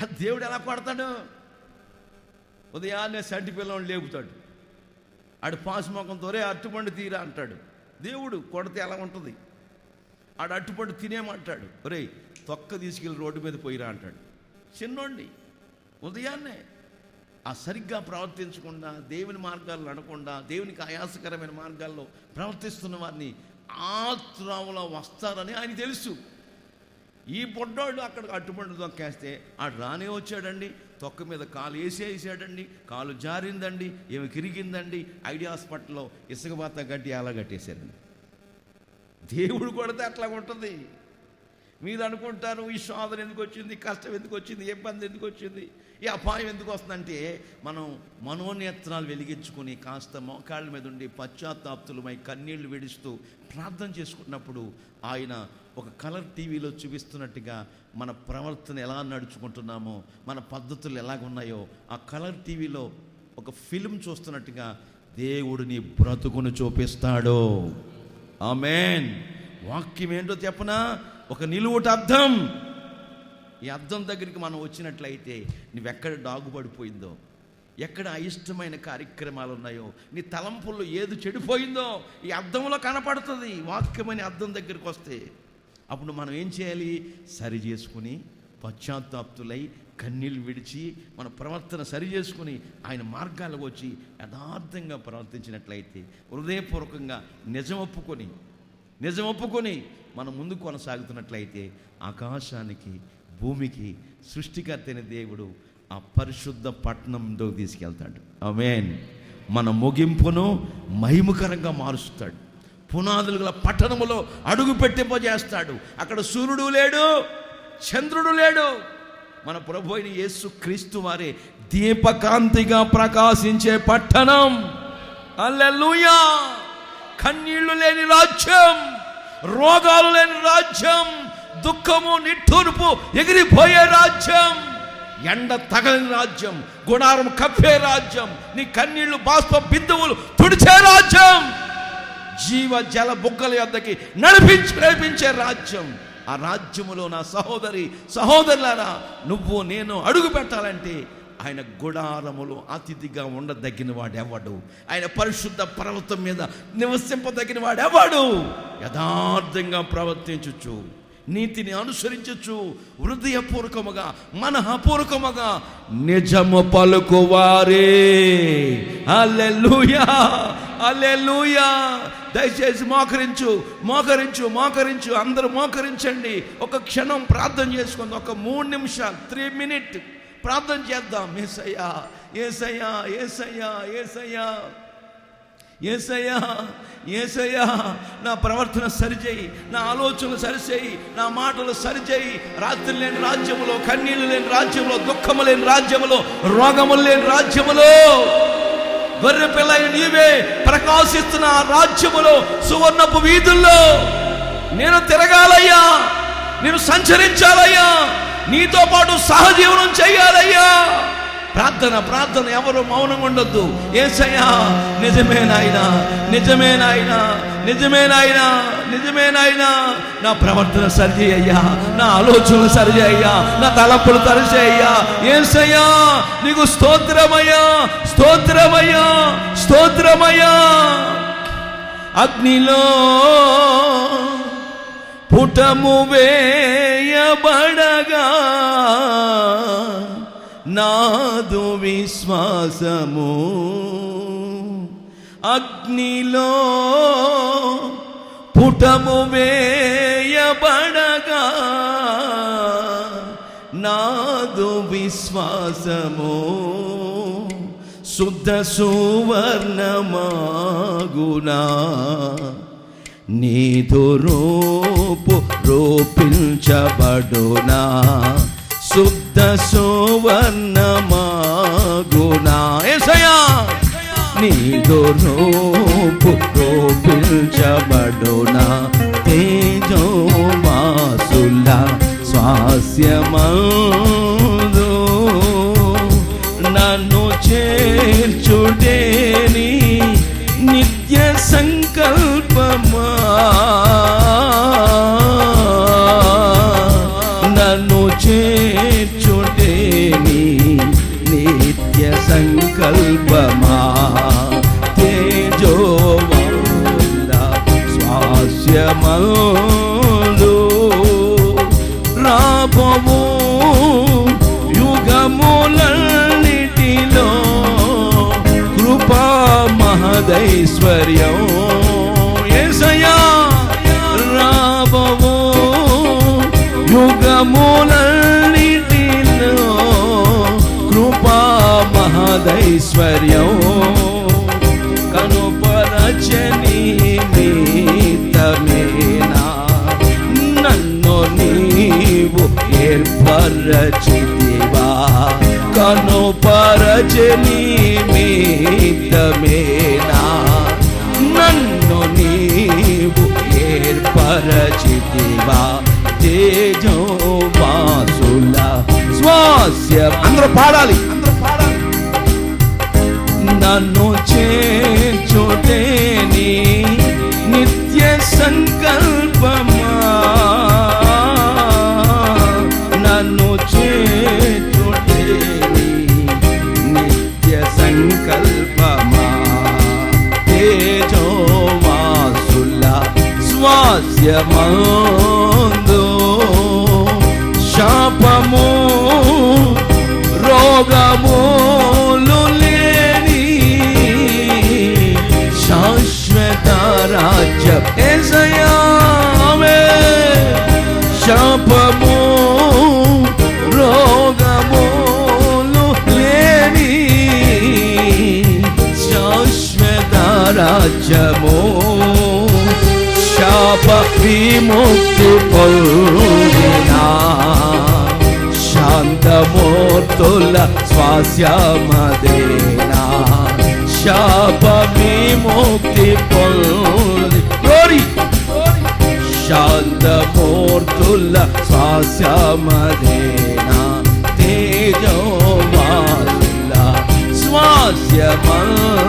అది దేవుడు ఎలా కొడతాడు? ఉదయాన్నే సంటి పిల్లవాడిని లేపుతాడు, ఆడు పాసుమొఖంతోరే అట్టుపండు తీరా అంటాడు. దేవుడు కొడితే ఎలా ఉంటుంది? ఆడు అట్టుపండు తినేమంటాడు, ఒరేయ్ తొక్క తీసుకెళ్ళి రోడ్డు మీద పోయిరా అంటాడు. చిన్నోండి ఉదయాన్నే ఆ సరిగ్గా ప్రవర్తించకుండా, దేవుని మార్గాల్లో నడకుండా, దేవునికి ఆయాసకరమైన మార్గాల్లో ప్రవర్తిస్తున్న వారిని ఆ త్రోవలో వస్తారని ఆయన తెలుసు. ఈ పొడ్డోళ్ళు అక్కడ అట్టుపండు తొక్కేస్తే ఆడు రానే వచ్చాడండి, తొక్క మీద కాలు వేసేసాడండి, కాలు జారిందండి, ఏమి కిరిగిందండి, ఐడియా హాస్పిటల్లో ఇసుకబాత గట్టి అలా కట్టేశారండి. దేవుడు కొడితే అట్లా ఉంటుంది. మీరు అనుకుంటారు ఈ శోధన ఎందుకు వచ్చింది, కష్టం ఎందుకు వచ్చింది, ఇబ్బంది ఎందుకు వచ్చింది, ఈ అపాయం ఎందుకు వస్తుందంటే మనం మనోనేత్రాలు వెలిగించుకొని కాస్త మోకాళ్ళ మీద ఉండి పశ్చాత్తాప్తులమై కన్నీళ్లు విడుస్తూ ప్రార్థన చేసుకున్నప్పుడు ఆయన ఒక కలర్ టీవీలో చూపిస్తున్నట్టుగా మన ప్రవర్తన ఎలా నడుచుకుంటున్నామో, మన పద్ధతులు ఎలాగున్నాయో ఆ కలర్ టీవీలో ఒక ఫిల్మ్ చూస్తున్నట్టుగా దేవుడు నీ బ్రతుకును చూపిస్తాడు. ఆమేన్. వాక్యం ఏంటో చెప్పనా? ఒక నిలువుట అర్థం. ఈ అద్దం దగ్గరికి మనం వచ్చినట్లయితే నువ్వెక్కడ డాగుపడిపోయిందో, ఎక్కడ అయిష్టమైన కార్యక్రమాలు ఉన్నాయో, నీ తలంపుల్లో ఏది చెడిపోయిందో ఈ అద్దంలో కనపడుతుంది. వాక్యమని అద్దం దగ్గరికి వస్తే అప్పుడు మనం ఏం చేయాలి? సరి చేసుకుని పశ్చాత్తాప్తులై కన్నీళ్ళు విడిచి మన ప్రవర్తన సరి చేసుకుని ఆయన మార్గాలకు వచ్చి యథార్థంగా ప్రవర్తించినట్లయితే, హృదయపూర్వకంగా నిజం ఒప్పుకొని మనం ముందు కొనసాగుతున్నట్లయితే ఆకాశానికి భూమికి సృష్టికర్త అయిన దేవుడు ఆ పరిశుద్ధ పట్టణంలో తీసుకెళ్తాడు. ఆమేన్. మన ముగింపును మహిమకరంగా మారుస్తాడు. పునాదులు గల పట్టణములో అడుగు పెట్టింపజేస్తాడు. అక్కడ సూర్యుడు లేడు, చంద్రుడు లేడు. మన ప్రభు అయిన యేసు క్రీస్తు వారే దీపకాంతిగా ప్రకాశించే పట్టణం. హల్లెలూయా. కన్నీళ్లు లేని రాజ్యం, రోగాలు లేని రాజ్యం, దుఃఖము నిట్టూర్పు ఎగిరిపోయే రాజ్యం, ఎండ తగలని రాజ్యం, గుడారం కప్పే రాజ్యం, నీ కన్నీళ్లు బాష్ప బిందువులు తుడిచే రాజ్యం, జీవ జల బుగ్గల యొద్దకి నడిపించే రాజ్యం. ఆ రాజ్యములో నా సహోదరులారా నువ్వు నేను అడుగు పెట్టాలంటే ఆయన గుడారములో అతిథిగా ఉండదగిన వాడెవడు? ఆయన పరిశుద్ధ పర్వతం మీద నివసింపదగిన వాడెవడు? యథార్థంగా ప్రవర్తించచ్చు, నీతిని అనుసరించచ్చు, హృదయపూర్వకముగా మనఃపూర్వకముగా నిజము పలుకువారే. హల్లెలూయా, హల్లెలూయా. దయచేసి మోకరించు. అందరూ మోకరించండి. ఒక క్షణం ప్రార్థన చేసుకుందాం. ఒక 3 నిమిషాలు, 3 minutes ప్రార్థన చేద్దాం. యేసయ్యా, యేసయ్యా, యేసయ్యా, యేసయ్యా, యేసయ్యా, యేసయ్యా, నా ప్రవర్తన సరిచేయి, నా ఆలోచనలు సరిచేయి, నా మాటలు సరిచేయి. రాత్రి లేని రాజ్యములో, కన్నీళ్ళు లేని రాజ్యములో, దుఃఖము లేని రాజ్యములో, రోగములు లేని రాజ్యములో, గొర్రె పిల్ల నీవే ప్రకాశిస్తున్న ఆ రాజ్యములో, సువర్ణపు వీధుల్లో నేను తిరగాలయ్యా, నేను సంచరించాలయ్యా, నీతో పాటు సహజీవనం చేయాలయ్యా. ప్రార్థన ఎవరు మౌనంగా ఉండొద్దు. యేసయ్యా, నిజమే నాయనా, నా ప్రవర్తన సరిచేయ్యా, నా ఆలోచనలు సరిచేయ్యా, నా తలపులు సరిచేయ్యా. యేసయ్యా, నీకు స్తోత్రమయ్యా. అగ్నిలో పుటము వేయబడగా నాదు విశ్వాసము, అగ్నిలో పుటము వేయబడగా నాదు విశ్వాసము, శుద్ధ సువర్ణమాగునా నీదు రూపు రూపించబడునా, శుద్ధ సువర్ణమాగునా. యేసయ్యా, నీదు రూపు రూపించబడునా, తేజోమాసుల స్వాస్యమందు నన్ను చేర్చుడేని నిత్య సంకల్పం మందు రాబోవు యుగములన్నిటిలో కృపా మహదైశ్వర్యం యేసయ్యా రాబోవు యుగములన్నిటిలో కృపా మహదైశ్వర్యం కనుపరచని నిమిత్తమేనా నన్ను నీవు ఏర్పరచితివా కనుపరచని నిమిత్తమేనా నన్ను నీవు ఏర్పరచితివా తేజోవాసుల స్వాస్యం అందరూ పాడాలి నన్ను చేర్చుటేని నిత్య సంకల్పమా నన్ను చేర్చుటేని నిత్య సంకల్పమా తేజోవాసుల స్వాస్యమందు శాపము రోగములు శాశ్వత రాజ్యం యేసయ్యా శాపము రోగములు లేని శాశ్వత రాజ్యము శాప విముక్తి పొందినా శాంతమూర్తుల స్వాస్యమదేనా శాప విముక్తి పొంది శాంతమూర్తుల స్వాస్యమదేనా తేజోవాసుల స్వాస్యమందు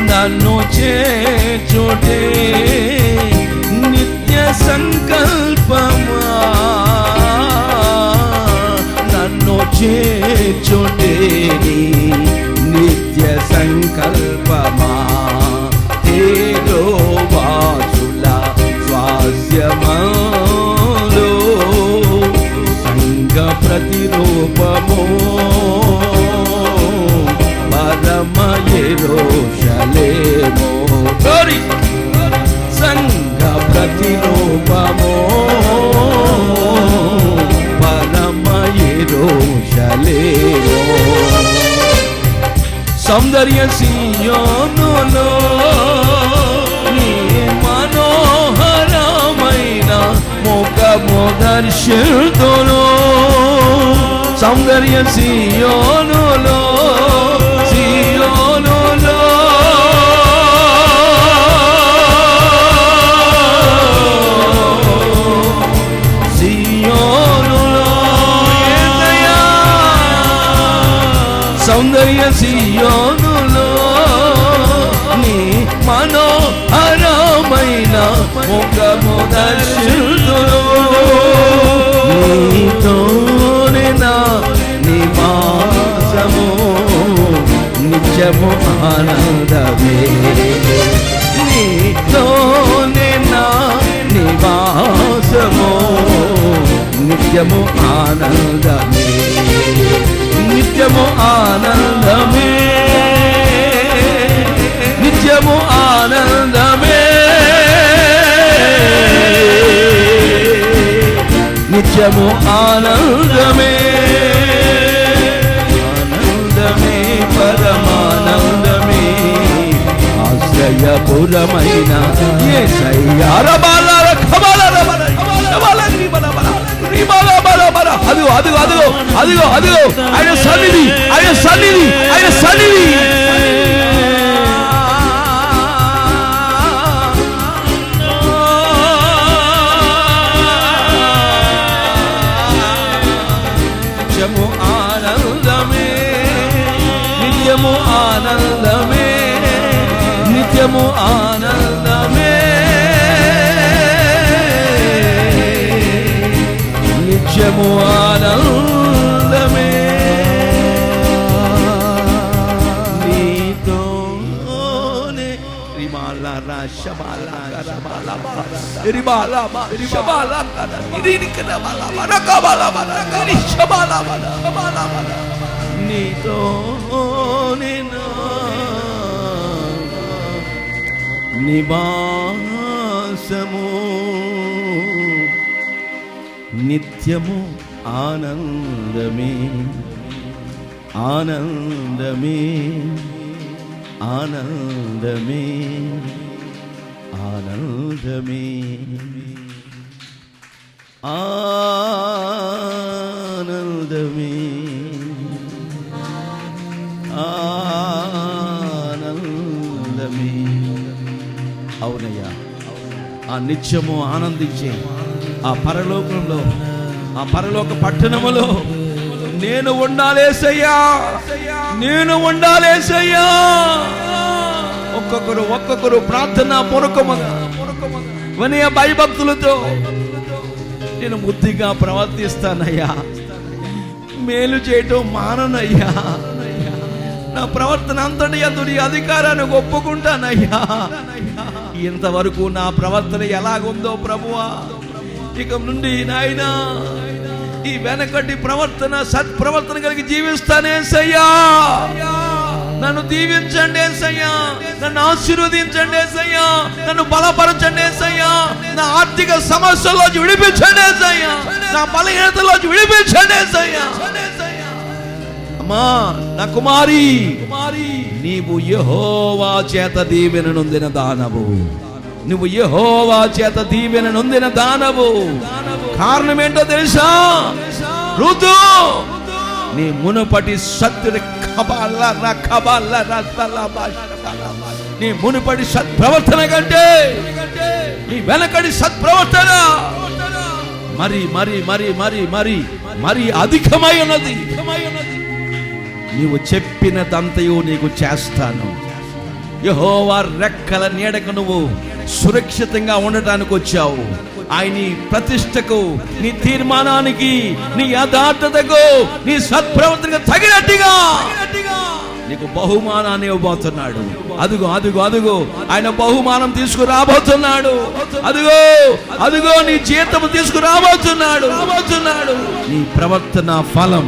నన్ను చేర్చుటే నిత్య సంకల్పమా నన్ను చేర్చుటేని నిత్య సంకల్పమా తేజోవాసుల స్వాస్యమందు సంఘ ప్రతిరూపము పరమ యెరూషలేము సంఘ ప్రతిరూపము పరమ యెరూషలేము సౌందర్య సియోనులో నీ మనోహరమైన ముఖము దర్శితును సౌందర్య సియోనులో సియోనులో సౌందర్య సియోనులో నీ మనోహరమైన ముఖము దర్శితును నీతోనే నా నివాసము నిత్యము ఆనందమే నీతోనే నా నివాసము నిత్యము ఆనందమే నిత్యము ఆనందమే నిత్యము ఆనందమే నిత్యము ఆనందమే ఆనందమే పరమానందమే ఆశ్రయపురమైన యేసయ్యా రబాలార ఖబాలార రబాలారి బలబల రిబలబలబల అదిగో అదిగో అదిగో అదిగో అదిగో ఆయన సన్నిధి ఆయన సన్నిధి ఆయన సన్నిధి నిత్యము ఆనందమే నిత్యము ఆనందమే నిత్యము ఆనందమే నిత్యము ఆనందమే నీతోనే రిమాల నీతో నివాసము నిత్యము ఆనందమే ఆనందమే ఆనందమే ఆనందమే ఆనందమే ఆనందమే. అవునయ్యా, ఆ నిత్యము ఆనందించే ఆ పరలోకంలో, ఆ పరలోక పట్టణములో నేను ఉండాలేసయ్యా, నేను ఉండాలేసయ్యా. ఒక్కొక్కరు ప్రార్థన పూర్వకముగా వినయ భయభక్తులతో నేను బుద్ధిగా ప్రవర్తిస్తానయ్యా, మేలు చేయటం మాననయ్యా, నా ప్రవర్తన అంతటి యందు నీ అధికారాన్ని ఒప్పుకుంటానయ్యా. ఇంతవరకు నా ప్రవర్తన ఎలాగుందో ప్రభువా, ఇక నుండి నాయనా ఈ వెనకటి ప్రవర్తన సత్ప్రవర్తన కలిగి జీవిస్తానే సయ్యా. నన్ను దీవించండి సయ్యా, నన్ను ఆశీర్వదించండి సయ్యా, నన్ను బలపరచండి సయ్యా, నా ఆర్థిక సమస్యల్లోంచి విడిపించండి సయ్యా, నా బలహీనతలోంచి విడిపించండి సయ్యా. అమ్మా నా కుమారి, నీవు యెహోవా చేత దీవెన నొందిన దానవు, నువ్వు యెహోవా చేత దీవెన నొందిన దానవు. కారణం ఏంటో తెలుసా? ఋతు నీ మునుపటి సత్తుని నీ మునుపటి సత్ప్రవర్తన కంటే నీ వెనకటి సత్ప్రవర్తన మరి మరి మరి మరి మరి మరి అధికమై ఉన్నది. నీవు చెప్పినదంతయు నీకు చేస్తాను. యెహోవా రెక్కల నీడకు నువ్వు సురక్షితంగా ఉండటానికి వచ్చావు. ఆయన ప్రతిష్టకు, నీ తీర్మానానికి, నీ యథార్థతకు, నీ సత్ప్రవర్తనకు తగినట్టుగా నీకు బహుమానాన్ని ఇవ్వబోతున్నాడు. అదుగో అదుగో అదుగో ఆయన బహుమానం తీసుకురాబోతున్నాడు. అదుగో అదుగో నీ జీతము తీసుకురాబోతున్నాడు. నీ ప్రవర్తన ఫలం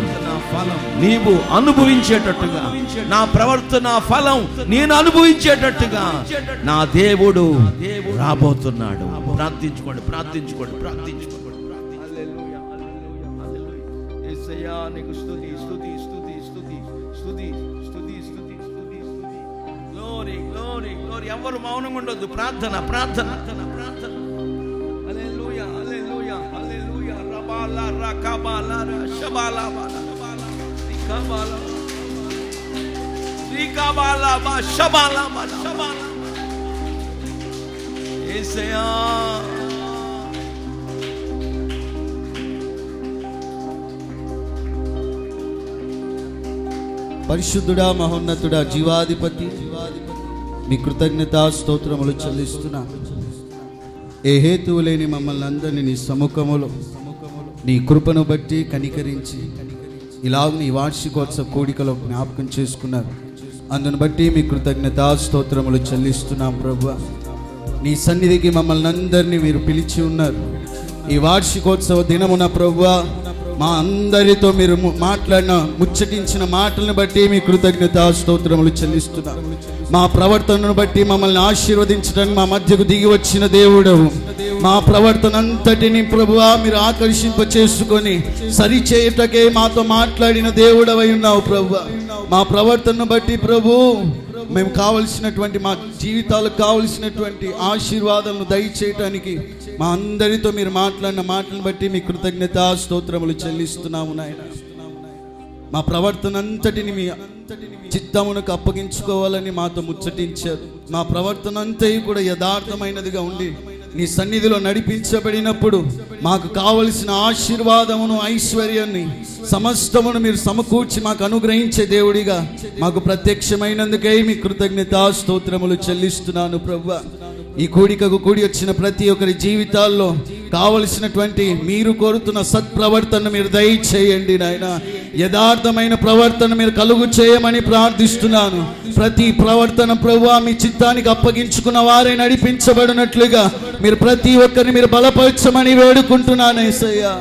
నీవు అనుభవించేటట్టుగా, నా ప్రవర్తన ఫలం నేను అనుభవించేటట్టుగా నా దేవుడు రాబోతున్నాడు. ప్రార్థించుకోండి, ప్రార్థించుకోండి, ప్రార్థించుకోండి. యేసయ్యా నీకు స్తుతి స్తుతి స్తుతి స్తుతి స్తుతి స్తుతి స్తుతి స్తుతి స్తుతి. Glory glory glory. ఎవరు మౌనంగా ఉండొద్దు. ప్రార్థన ప్రార్థన ప్రార్థన. హల్లెలూయా హల్లెలూయా హల్లెలూయా. రబాలా రకబాలా షబాలా బాలా రికబాలా రికబాలా బా షబాలా బా షబాలా. యేసయ్యా పరిశుద్ధుడా, మహోన్నతుడా, జీవాధిపతి, మీ కృతజ్ఞతా స్తోత్రములు చెల్లిస్తున్నా. ఏ హేతువు లేని మమ్మల్ని అందరినీ నీ సముఖములో నీ కృపను బట్టి కనికరించి ఇలాగ నీ వార్షికోత్సవ కూడికలో జ్ఞాపకం చేసుకున్నారు. అందును బట్టి మీ కృతజ్ఞతా స్తోత్రములు చెల్లిస్తున్నాం. ప్రభువా, నీ సన్నిధికి మమ్మల్ని అందరినీ మీరు పిలిచి ఉన్నారు. ఈ వార్షికోత్సవ దినమున ప్రభువా, మా అందరితో మీరు మాట్లాడిన ముచ్చటించిన మాటలను బట్టి మీ కృతజ్ఞతా స్తోత్రములు చెల్లిస్తున్నాం. మా ప్రవర్తనను బట్టి మమ్మల్ని ఆశీర్వదించడానికి మా మధ్యకు దిగి వచ్చిన దేవుడవు. మా ప్రవర్తన అంతటిని ప్రభువా మీరు ఆకర్షింప చేసుకొని సరిచేయుటకే మాతో మాట్లాడిన దేవుడవై ఉన్నావు. ప్రభువా, మా ప్రవర్తనను బట్టి ప్రభు మేము కావలసినటువంటి, మా జీవితాలకు కావలసినటువంటి ఆశీర్వాదాలను దయచేయటానికి మా అందరితో మీరు మాట్లాడిన మాటలను బట్టి మీ కృతజ్ఞతా స్తోత్రములు చెల్లిస్తున్నాము నాయన. మా ప్రవర్తన అంతటిని మీ చిత్తమునకు అప్పగించుకోవాలని మాతో ముచ్చటించారు. మా ప్రవర్తన అంతయు కూడా యథార్థమైనదిగా ఉండి నీ సన్నిధిలో నడిపించబడినప్పుడు మాకు కావలసిన ఆశీర్వాదమును, ఐశ్వర్యాన్ని సమస్తమును మీరు సమకూర్చి మాకు అనుగ్రహించే దేవుడిగా మాకు ప్రత్యక్షమైనందుకై మీ కృతజ్ఞతా స్తోత్రములు చెల్లిస్తున్నాను. ప్రభువా, ఈ కూడికకు కూడి వచ్చిన ప్రతి ఒక్కరి జీవితాల్లో కావలసినటువంటి మీరు కోరుతున్న సత్ప్రవర్తన మీరు దయచేయండి నాయన. యథార్థమైన ప్రవర్తన మీరు కలుగు చేయమని ప్రార్థిస్తున్నాను. ప్రతి ప్రవర్తన ప్రభువా మీ చిత్తానికి అప్పగించుకున్న వారే నడిపించబడినట్లుగా మీరు ప్రతి ఒక్కరిని మీరు బలపరచమని వేడుకుంటున్నాను యేసయ్యా.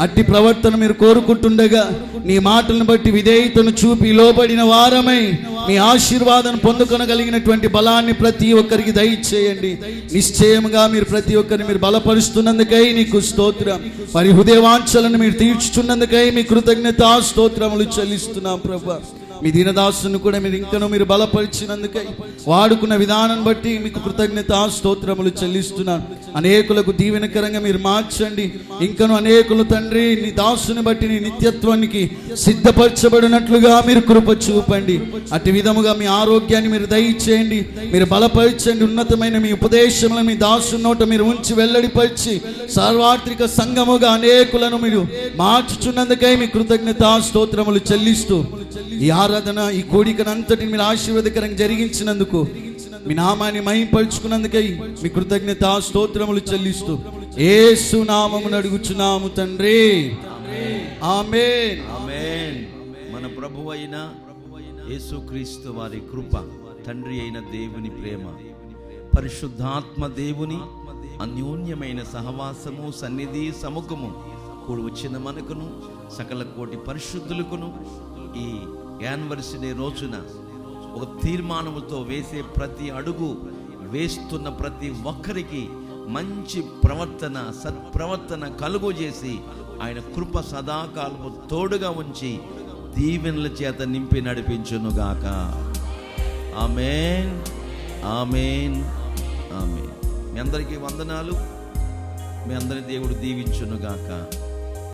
అట్టి ప్రవర్తన మీరు కోరుకుంటుండగా నీ మాటలను బట్టి విధేయతను చూపి లోబడిన వారమై మీ ఆశీర్వాదం పొందుకొనగలిగినటువంటి బలాన్ని ప్రతి ఒక్కరికి దయచేయండి. నిశ్చయముగా మీరు ప్రతి ఒక్కరిని మీరు బలపరుస్తున్నందుకై నీకు స్తోత్రం. మరి హృదయవాంఛలను మీరు తీర్చుచున్నందుకై మీ కృతజ్ఞతా స్తోత్రములు చెల్లిస్తున్నాం ప్రభువా. మీ దీనదాసును కూడా మీరు ఇంకనూ మీరు బలపరిచినందుకై వాడుకున్న విధానం బట్టి మీకు కృతజ్ఞతా స్తోత్రములు చెల్లిస్తున్నాను. అనేకులకు దీవెనకరంగా మీరు మార్చండి. ఇంకనూ అనేకులు తండ్రి నీ దాసుని బట్టి నీ నిత్యత్వానికి సిద్ధపరచబడినట్లుగా మీరు కృప చూపండి. అటు విధముగా మీ ఆరోగ్యాన్ని మీరు దయచేయండి, మీరు బలపరచండి. ఉన్నతమైన మీ ఉపదేశములను మీ దాసు నోట మీరు ఉంచి వెల్లడిపరిచి సార్వత్రిక సంఘముగా అనేకులను మీరు మార్చుచున్నందుకై మీ కృతజ్ఞతా స్తోత్రములు చెల్లిస్తూ ఈ ఆరాధన ఈ కోడికనంతటిని మీరు ఆశీర్వాదకరంగా జరిగించినందుకు మీ నామాన్ని మహింపరుచుకున్నందుకై మీ కృతజ్ఞతా స్తోత్రములు చెల్లిస్తూ యేసు నామమున అడుగుచున్నాము తండ్రి, ఆమేన్. ఆమేన్. మన ప్రభువైన యేసుక్రీస్తు వారి కృప, తండ్రి అయిన దేవుని ప్రేమ, పరిశుద్ధాత్మ దేవుని అన్యోన్యమైన సహవాసము, సన్నిధి, సముఖము కూడి వచ్చిన మనకును సకల కోటి పరిశుద్ధులకును ఈ యానివర్సరీ రోజున ఒక తీర్మానముతో వేసే ప్రతి అడుగు వేస్తున్న ప్రతి ఒక్కరికి మంచి ప్రవర్తన, సత్ప్రవర్తన కలుగు చేసి ఆయన కృప సదాకాలము తోడుగా ఉంచి దీవెనల చేత నింపి నడిపించునుగాక. ఆమేన్, ఆమేన్, ఆమేన్. మీ అందరికీ వందనాలు. మీ అందరి దేవుడు దీవించునుగాక.